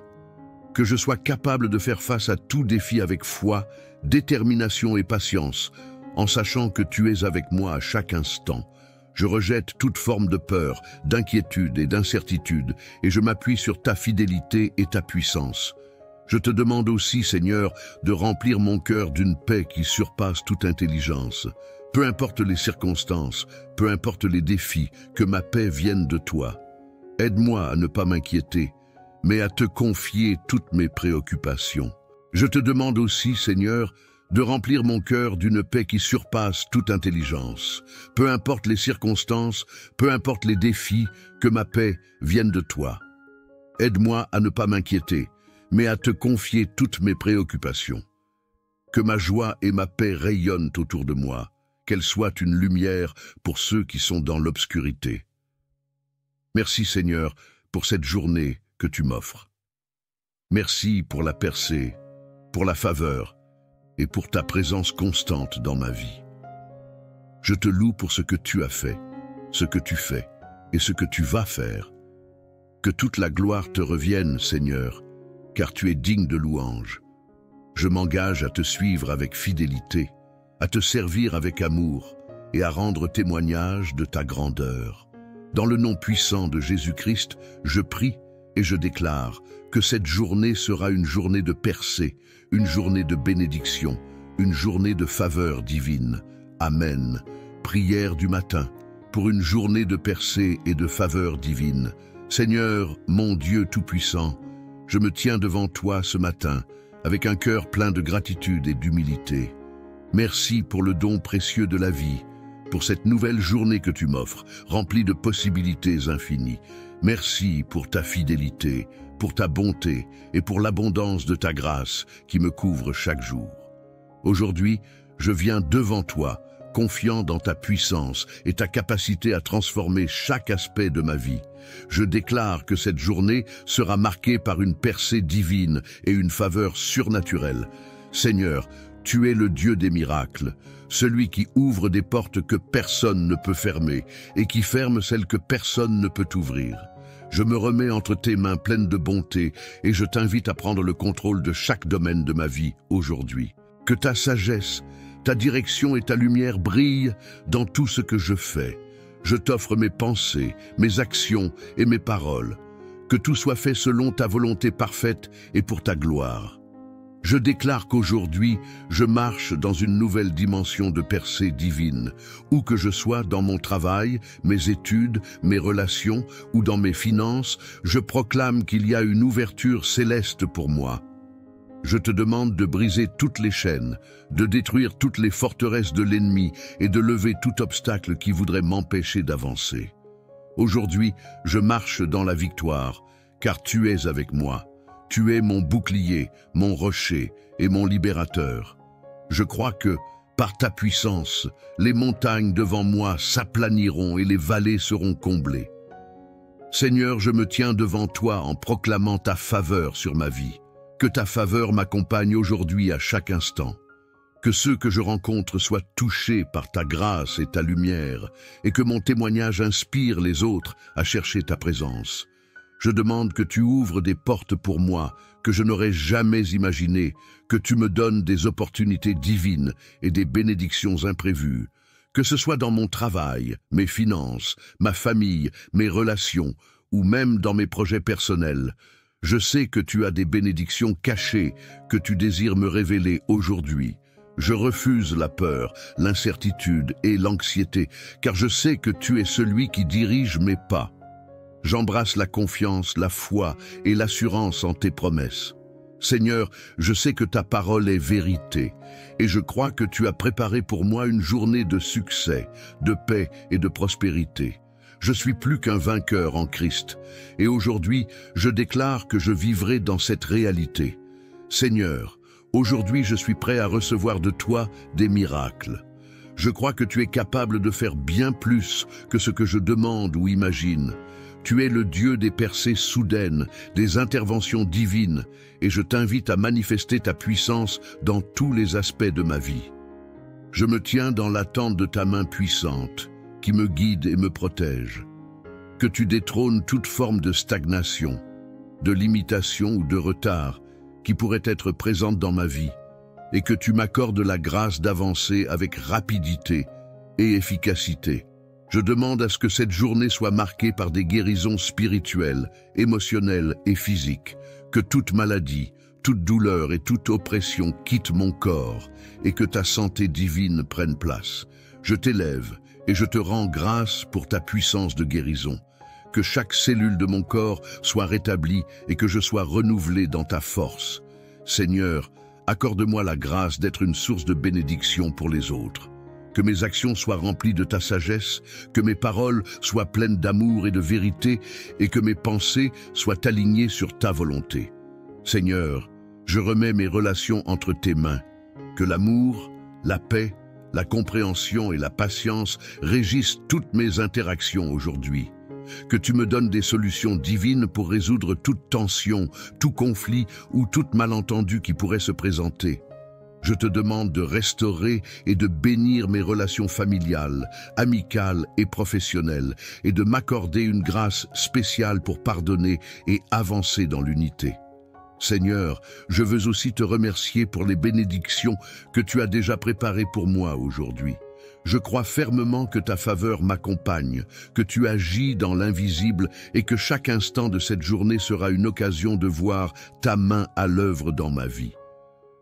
Que je sois capable de faire face à tout défi avec foi, détermination et patience, en sachant que tu es avec moi à chaque instant. Je rejette toute forme de peur, d'inquiétude et d'incertitude, et je m'appuie sur ta fidélité et ta puissance. Je te demande aussi, Seigneur, de remplir mon cœur d'une paix qui surpasse toute intelligence. Peu importe les circonstances, peu importe les défis, que ma paix vienne de toi. Aide-moi à ne pas m'inquiéter, mais à te confier toutes mes préoccupations. Je te demande aussi, Seigneur, de remplir mon cœur d'une paix qui surpasse toute intelligence. Peu importe les circonstances, peu importe les défis, que ma paix vienne de toi. Aide-moi à ne pas m'inquiéter, mais à te confier toutes mes préoccupations. Que ma joie et ma paix rayonnent autour de moi, qu'elles soient une lumière pour ceux qui sont dans l'obscurité. Merci Seigneur pour cette journée que tu m'offres. Merci pour la percée, pour la faveur et pour ta présence constante dans ma vie. Je te loue pour ce que tu as fait, ce que tu fais et ce que tu vas faire. Que toute la gloire te revienne, Seigneur, car tu es digne de louange. Je m'engage à te suivre avec fidélité, à te servir avec amour et à rendre témoignage de ta grandeur. Dans le nom puissant de Jésus-Christ, je prie et je déclare que cette journée sera une journée de percée, une journée de bénédiction, une journée de faveur divine. Amen. Prière du matin pour une journée de percée et de faveur divine. Seigneur, mon Dieu tout-puissant, je me tiens devant toi ce matin avec un cœur plein de gratitude et d'humilité. Merci pour le don précieux de la vie, pour cette nouvelle journée que tu m'offres, remplie de possibilités infinies. Merci pour ta fidélité, pour ta bonté et pour l'abondance de ta grâce qui me couvre chaque jour. Aujourd'hui, je viens devant toi, confiant dans ta puissance et ta capacité à transformer chaque aspect de ma vie. Je déclare que cette journée sera marquée par une percée divine et une faveur surnaturelle. Seigneur, tu es le Dieu des miracles, celui qui ouvre des portes que personne ne peut fermer et qui ferme celles que personne ne peut ouvrir. Je me remets entre tes mains pleines de bonté et je t'invite à prendre le contrôle de chaque domaine de ma vie aujourd'hui. Que ta sagesse, ta direction et ta lumière brillent dans tout ce que je fais. Je t'offre mes pensées, mes actions et mes paroles. Que tout soit fait selon ta volonté parfaite et pour ta gloire. Je déclare qu'aujourd'hui, je marche dans une nouvelle dimension de percée divine. Où que je sois dans mon travail, mes études, mes relations ou dans mes finances, je proclame qu'il y a une ouverture céleste pour moi. Je te demande de briser toutes les chaînes, de détruire toutes les forteresses de l'ennemi et de lever tout obstacle qui voudrait m'empêcher d'avancer. Aujourd'hui, je marche dans la victoire, car tu es avec moi. Tu es mon bouclier, mon rocher et mon libérateur. Je crois que, par ta puissance, les montagnes devant moi s'aplaniront et les vallées seront comblées. Seigneur, je me tiens devant toi en proclamant ta faveur sur ma vie. Que ta faveur m'accompagne aujourd'hui à chaque instant. Que ceux que je rencontre soient touchés par ta grâce et ta lumière, et que mon témoignage inspire les autres à chercher ta présence. Je demande que tu ouvres des portes pour moi que je n'aurais jamais imaginées, que tu me donnes des opportunités divines et des bénédictions imprévues. Que ce soit dans mon travail, mes finances, ma famille, mes relations, ou même dans mes projets personnels. Je sais que tu as des bénédictions cachées que tu désires me révéler aujourd'hui. Je refuse la peur, l'incertitude et l'anxiété, car je sais que tu es celui qui dirige mes pas. J'embrasse la confiance, la foi et l'assurance en tes promesses. Seigneur, je sais que ta parole est vérité, et je crois que tu as préparé pour moi une journée de succès, de paix et de prospérité. Je suis plus qu'un vainqueur en Christ, et aujourd'hui, je déclare que je vivrai dans cette réalité. Seigneur, aujourd'hui je suis prêt à recevoir de toi des miracles. Je crois que tu es capable de faire bien plus que ce que je demande ou imagine. Tu es le Dieu des percées soudaines, des interventions divines, et je t'invite à manifester ta puissance dans tous les aspects de ma vie. Je me tiens dans l'attente de ta main puissante, qui me guide et me protège. Que tu détrônes toute forme de stagnation, de limitation ou de retard qui pourrait être présente dans ma vie, et que tu m'accordes la grâce d'avancer avec rapidité et efficacité. Je demande à ce que cette journée soit marquée par des guérisons spirituelles, émotionnelles et physiques, que toute maladie, toute douleur et toute oppression quittent mon corps et que ta santé divine prenne place. Je t'élève et je te rends grâce pour ta puissance de guérison. Que chaque cellule de mon corps soit rétablie et que je sois renouvelé dans ta force. Seigneur, accorde-moi la grâce d'être une source de bénédiction pour les autres. Que mes actions soient remplies de ta sagesse, que mes paroles soient pleines d'amour et de vérité, et que mes pensées soient alignées sur ta volonté. Seigneur, je remets mes relations entre tes mains. Que l'amour, la paix, la compréhension et la patience régissent toutes mes interactions aujourd'hui. Que tu me donnes des solutions divines pour résoudre toute tension, tout conflit ou tout malentendu qui pourrait se présenter. Je te demande de restaurer et de bénir mes relations familiales, amicales et professionnelles, et de m'accorder une grâce spéciale pour pardonner et avancer dans l'unité. Seigneur, je veux aussi te remercier pour les bénédictions que tu as déjà préparées pour moi aujourd'hui. Je crois fermement que ta faveur m'accompagne, que tu agis dans l'invisible et que chaque instant de cette journée sera une occasion de voir ta main à l'œuvre dans ma vie.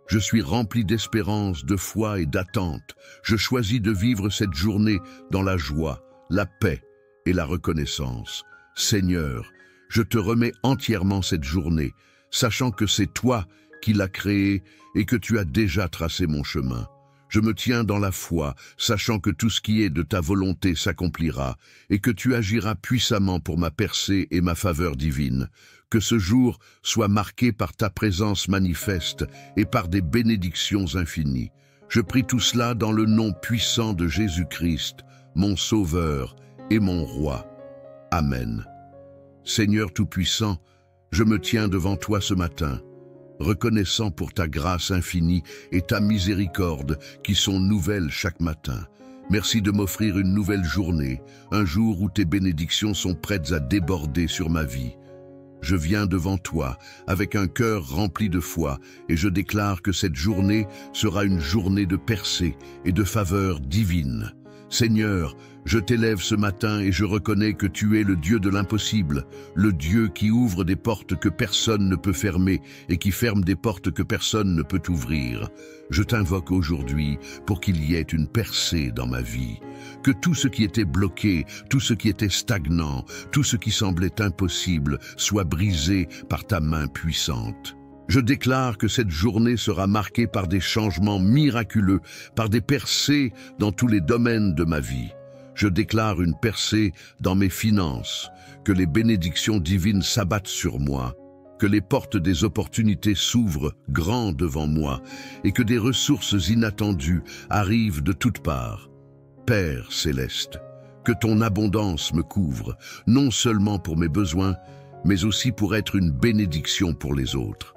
Je suis rempli d'espérance, de foi et d'attente. Je choisis de vivre cette journée dans la joie, la paix et la reconnaissance. Seigneur, je te remets entièrement cette journée, sachant que c'est toi qui l'as créée et que tu as déjà tracé mon chemin. Je me tiens dans la foi, sachant que tout ce qui est de ta volonté s'accomplira et que tu agiras puissamment pour ma percée et ma faveur divine. Que ce jour soit marqué par ta présence manifeste et par des bénédictions infinies. Je prie tout cela dans le nom puissant de Jésus-Christ, mon Sauveur et mon Roi. Amen. Seigneur Tout-Puissant, je me tiens devant toi ce matin, reconnaissant pour ta grâce infinie et ta miséricorde qui sont nouvelles chaque matin. Merci de m'offrir une nouvelle journée, un jour où tes bénédictions sont prêtes à déborder sur ma vie. Je viens devant toi avec un cœur rempli de foi et je déclare que cette journée sera une journée de percée et de faveur divine. Seigneur, je t'élève ce matin et je reconnais que tu es le Dieu de l'impossible, le Dieu qui ouvre des portes que personne ne peut fermer et qui ferme des portes que personne ne peut ouvrir. Je t'invoque aujourd'hui pour qu'il y ait une percée dans ma vie, que tout ce qui était bloqué, tout ce qui était stagnant, tout ce qui semblait impossible soit brisé par ta main puissante. Je déclare que cette journée sera marquée par des changements miraculeux, par des percées dans tous les domaines de ma vie. Je déclare une percée dans mes finances, que les bénédictions divines s'abattent sur moi, que les portes des opportunités s'ouvrent grand devant moi et que des ressources inattendues arrivent de toutes parts. Père céleste, que ton abondance me couvre, non seulement pour mes besoins, mais aussi pour être une bénédiction pour les autres.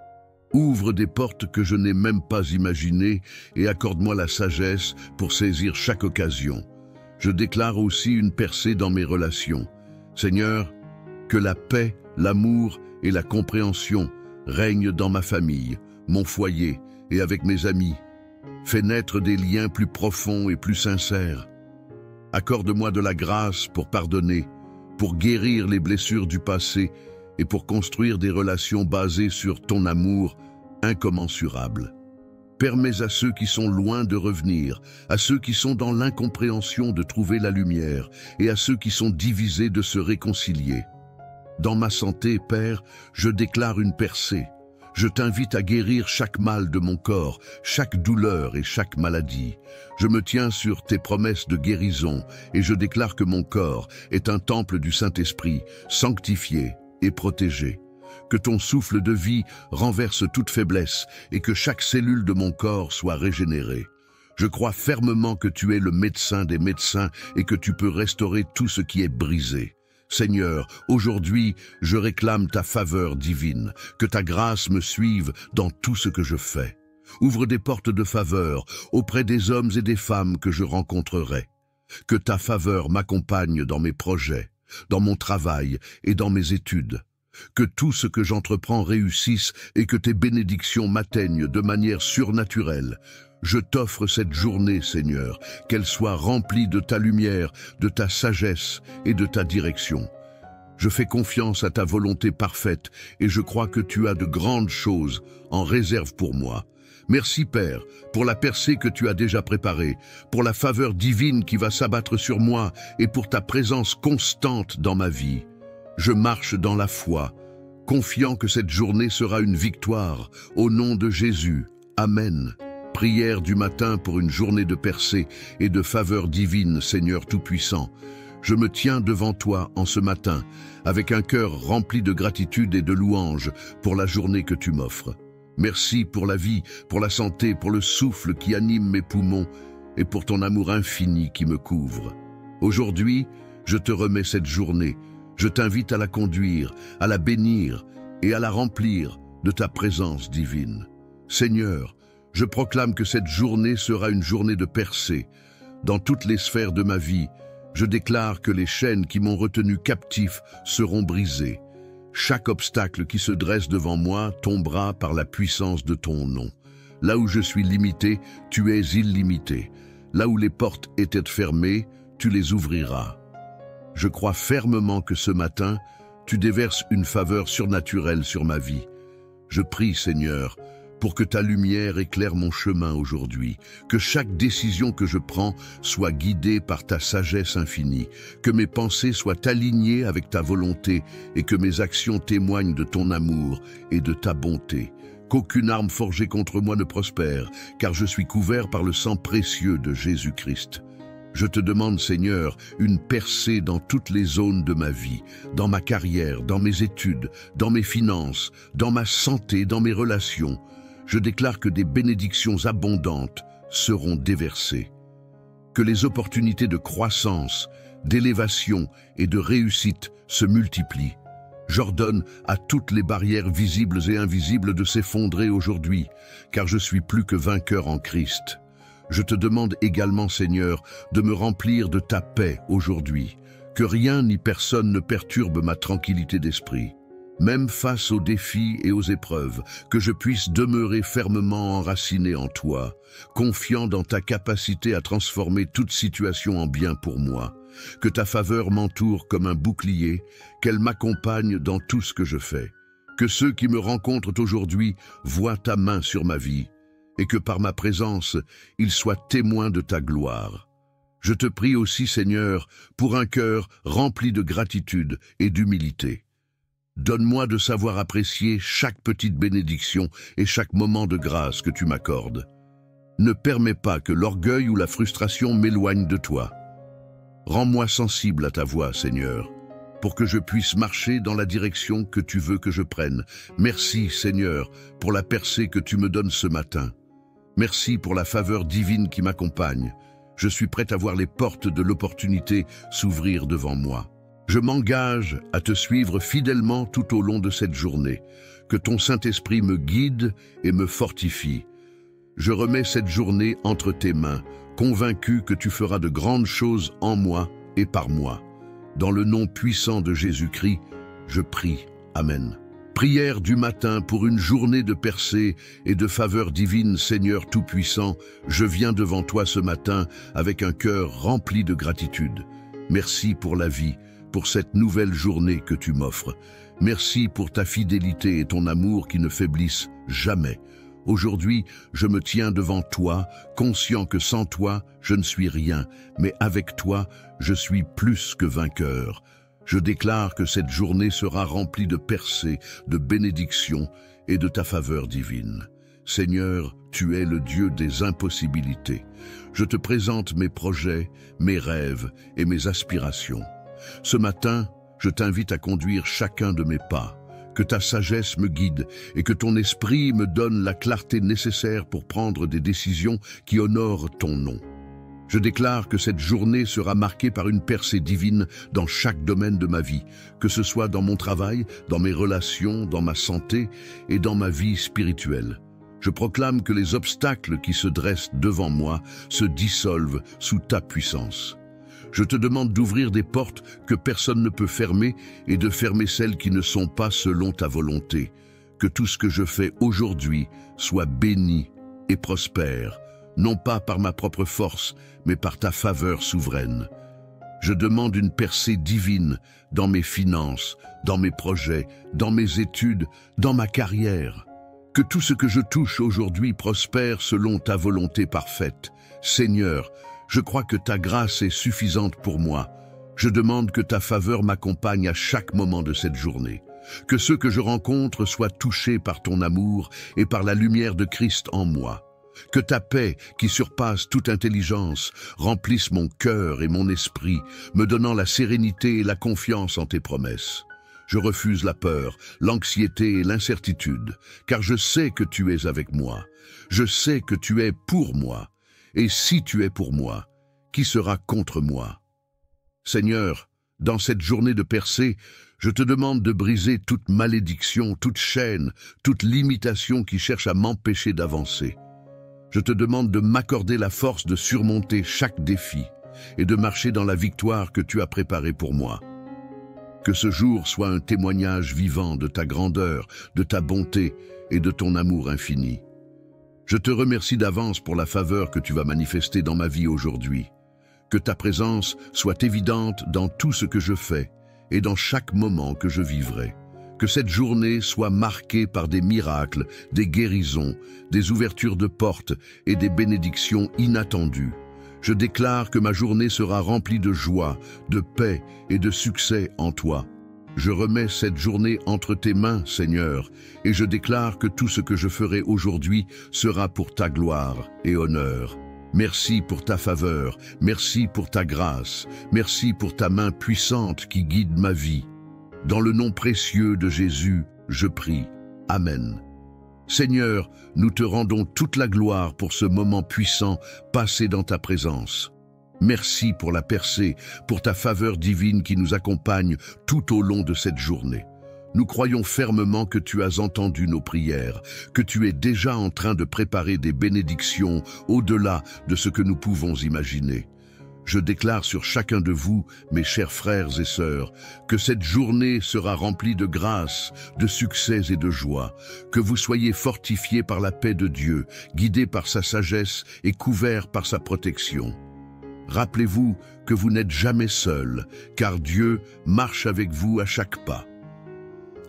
Ouvre des portes que je n'ai même pas imaginées et accorde-moi la sagesse pour saisir chaque occasion. Je déclare aussi une percée dans mes relations. Seigneur, que la paix, l'amour et la compréhension règnent dans ma famille, mon foyer et avec mes amis. Fais naître des liens plus profonds et plus sincères. Accorde-moi de la grâce pour pardonner, pour guérir les blessures du passé et pour construire des relations basées sur ton amour incommensurable. Permets à ceux qui sont loin de revenir, à ceux qui sont dans l'incompréhension de trouver la lumière et à ceux qui sont divisés de se réconcilier. Dans ma santé, Père, je déclare une percée. Je t'invite à guérir chaque mal de mon corps, chaque douleur et chaque maladie. Je me tiens sur tes promesses de guérison et je déclare que mon corps est un temple du Saint-Esprit, sanctifié et protégé. Que ton souffle de vie renverse toute faiblesse et que chaque cellule de mon corps soit régénérée. Je crois fermement que tu es le médecin des médecins et que tu peux restaurer tout ce qui est brisé. Seigneur, aujourd'hui, je réclame ta faveur divine, que ta grâce me suive dans tout ce que je fais. Ouvre des portes de faveur auprès des hommes et des femmes que je rencontrerai. Que ta faveur m'accompagne dans mes projets, dans mon travail et dans mes études. Que tout ce que j'entreprends réussisse et que tes bénédictions m'atteignent de manière surnaturelle. Je t'offre cette journée, Seigneur, qu'elle soit remplie de ta lumière, de ta sagesse et de ta direction. Je fais confiance à ta volonté parfaite et je crois que tu as de grandes choses en réserve pour moi. Merci, Père, pour la percée que tu as déjà préparée, pour la faveur divine qui va s'abattre sur moi et pour ta présence constante dans ma vie. Je marche dans la foi, confiant que cette journée sera une victoire, au nom de Jésus. Amen. Prière du matin pour une journée de percée et de faveur divine, Seigneur Tout-Puissant. Je me tiens devant toi en ce matin, avec un cœur rempli de gratitude et de louange pour la journée que tu m'offres. Merci pour la vie, pour la santé, pour le souffle qui anime mes poumons et pour ton amour infini qui me couvre. Aujourd'hui, je te remets cette journée. Je t'invite à la conduire, à la bénir et à la remplir de ta présence divine. Seigneur, je proclame que cette journée sera une journée de percée. Dans toutes les sphères de ma vie, je déclare que les chaînes qui m'ont retenu captif seront brisées. Chaque obstacle qui se dresse devant moi tombera par la puissance de ton nom. Là où je suis limité, tu es illimité. Là où les portes étaient fermées, tu les ouvriras. Je crois fermement que ce matin, tu déverses une faveur surnaturelle sur ma vie. Je prie, Seigneur, pour que ta lumière éclaire mon chemin aujourd'hui, que chaque décision que je prends soit guidée par ta sagesse infinie, que mes pensées soient alignées avec ta volonté et que mes actions témoignent de ton amour et de ta bonté. Qu'aucune arme forgée contre moi ne prospère, car je suis couvert par le sang précieux de Jésus-Christ. Je te demande, Seigneur, une percée dans toutes les zones de ma vie, dans ma carrière, dans mes études, dans mes finances, dans ma santé, dans mes relations. Je déclare que des bénédictions abondantes seront déversées. Que les opportunités de croissance, d'élévation et de réussite se multiplient. J'ordonne à toutes les barrières visibles et invisibles de s'effondrer aujourd'hui, car je suis plus que vainqueur en Christ. Je te demande également, Seigneur, de me remplir de ta paix aujourd'hui, que rien ni personne ne perturbe ma tranquillité d'esprit. Même face aux défis et aux épreuves, que je puisse demeurer fermement enraciné en toi, confiant dans ta capacité à transformer toute situation en bien pour moi. Que ta faveur m'entoure comme un bouclier, qu'elle m'accompagne dans tout ce que je fais. Que ceux qui me rencontrent aujourd'hui voient ta main sur ma vie, et que par ma présence, ils soient témoins de ta gloire. Je te prie aussi, Seigneur, pour un cœur rempli de gratitude et d'humilité. Donne-moi de savoir apprécier chaque petite bénédiction et chaque moment de grâce que tu m'accordes. Ne permets pas que l'orgueil ou la frustration m'éloignent de toi. Rends-moi sensible à ta voix, Seigneur, pour que je puisse marcher dans la direction que tu veux que je prenne. Merci, Seigneur, pour la percée que tu me donnes ce matin. Merci pour la faveur divine qui m'accompagne. Je suis prêt à voir les portes de l'opportunité s'ouvrir devant moi. Je m'engage à te suivre fidèlement tout au long de cette journée. Que ton Saint-Esprit me guide et me fortifie. Je remets cette journée entre tes mains, convaincu que tu feras de grandes choses en moi et par moi. Dans le nom puissant de Jésus-Christ, je prie. Amen. Prière du matin pour une journée de percée et de faveur divine, Seigneur Tout-Puissant, je viens devant toi ce matin avec un cœur rempli de gratitude. Merci pour la vie, pour cette nouvelle journée que tu m'offres. Merci pour ta fidélité et ton amour qui ne faiblissent jamais. Aujourd'hui, je me tiens devant toi, conscient que sans toi, je ne suis rien, mais avec toi, je suis plus que vainqueur. Je déclare que cette journée sera remplie de percées, de bénédictions et de ta faveur divine. Seigneur, tu es le Dieu des impossibilités. Je te présente mes projets, mes rêves et mes aspirations. Ce matin, je t'invite à conduire chacun de mes pas. Que ta sagesse me guide et que ton esprit me donne la clarté nécessaire pour prendre des décisions qui honorent ton nom. Je déclare que cette journée sera marquée par une percée divine dans chaque domaine de ma vie, que ce soit dans mon travail, dans mes relations, dans ma santé et dans ma vie spirituelle. Je proclame que les obstacles qui se dressent devant moi se dissolvent sous ta puissance. Je te demande d'ouvrir des portes que personne ne peut fermer et de fermer celles qui ne sont pas selon ta volonté. Que tout ce que je fais aujourd'hui soit béni et prospère, non pas par ma propre force, mais par ta faveur souveraine. Je demande une percée divine dans mes finances, dans mes projets, dans mes études, dans ma carrière. Que tout ce que je touche aujourd'hui prospère selon ta volonté parfaite. Seigneur, je crois que ta grâce est suffisante pour moi. Je demande que ta faveur m'accompagne à chaque moment de cette journée. Que ceux que je rencontre soient touchés par ton amour et par la lumière de Christ en moi. Que ta paix, qui surpasse toute intelligence, remplisse mon cœur et mon esprit, me donnant la sérénité et la confiance en tes promesses. Je refuse la peur, l'anxiété et l'incertitude, car je sais que tu es avec moi. Je sais que tu es pour moi. Et si tu es pour moi, qui sera contre moi? Seigneur, dans cette journée de percée, je te demande de briser toute malédiction, toute chaîne, toute limitation qui cherche à m'empêcher d'avancer. Je te demande de m'accorder la force de surmonter chaque défi et de marcher dans la victoire que tu as préparée pour moi. Que ce jour soit un témoignage vivant de ta grandeur, de ta bonté et de ton amour infini. Je te remercie d'avance pour la faveur que tu vas manifester dans ma vie aujourd'hui. Que ta présence soit évidente dans tout ce que je fais et dans chaque moment que je vivrai. Que cette journée soit marquée par des miracles, des guérisons, des ouvertures de portes et des bénédictions inattendues. Je déclare que ma journée sera remplie de joie, de paix et de succès en toi. Je remets cette journée entre tes mains, Seigneur, et je déclare que tout ce que je ferai aujourd'hui sera pour ta gloire et honneur. Merci pour ta faveur, merci pour ta grâce, merci pour ta main puissante qui guide ma vie. Dans le nom précieux de Jésus, je prie. Amen. Seigneur, nous te rendons toute la gloire pour ce moment puissant passé dans ta présence. Merci pour la percée, pour ta faveur divine qui nous accompagne tout au long de cette journée. Nous croyons fermement que tu as entendu nos prières, que tu es déjà en train de préparer des bénédictions au-delà de ce que nous pouvons imaginer. Je déclare sur chacun de vous, mes chers frères et sœurs, que cette journée sera remplie de grâce, de succès et de joie, que vous soyez fortifiés par la paix de Dieu, guidés par sa sagesse et couverts par sa protection. Rappelez-vous que vous n'êtes jamais seuls, car Dieu marche avec vous à chaque pas.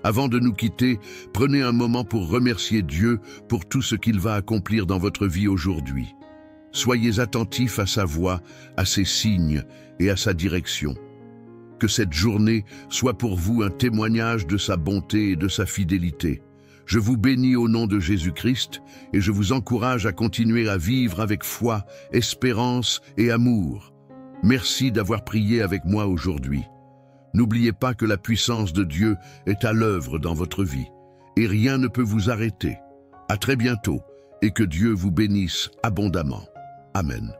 Avant de nous quitter, prenez un moment pour remercier Dieu pour tout ce qu'il va accomplir dans votre vie aujourd'hui. Soyez attentifs à sa voix, à ses signes et à sa direction. Que cette journée soit pour vous un témoignage de sa bonté et de sa fidélité. Je vous bénis au nom de Jésus-Christ et je vous encourage à continuer à vivre avec foi, espérance et amour. Merci d'avoir prié avec moi aujourd'hui. N'oubliez pas que la puissance de Dieu est à l'œuvre dans votre vie et rien ne peut vous arrêter. À très bientôt et que Dieu vous bénisse abondamment. Amen.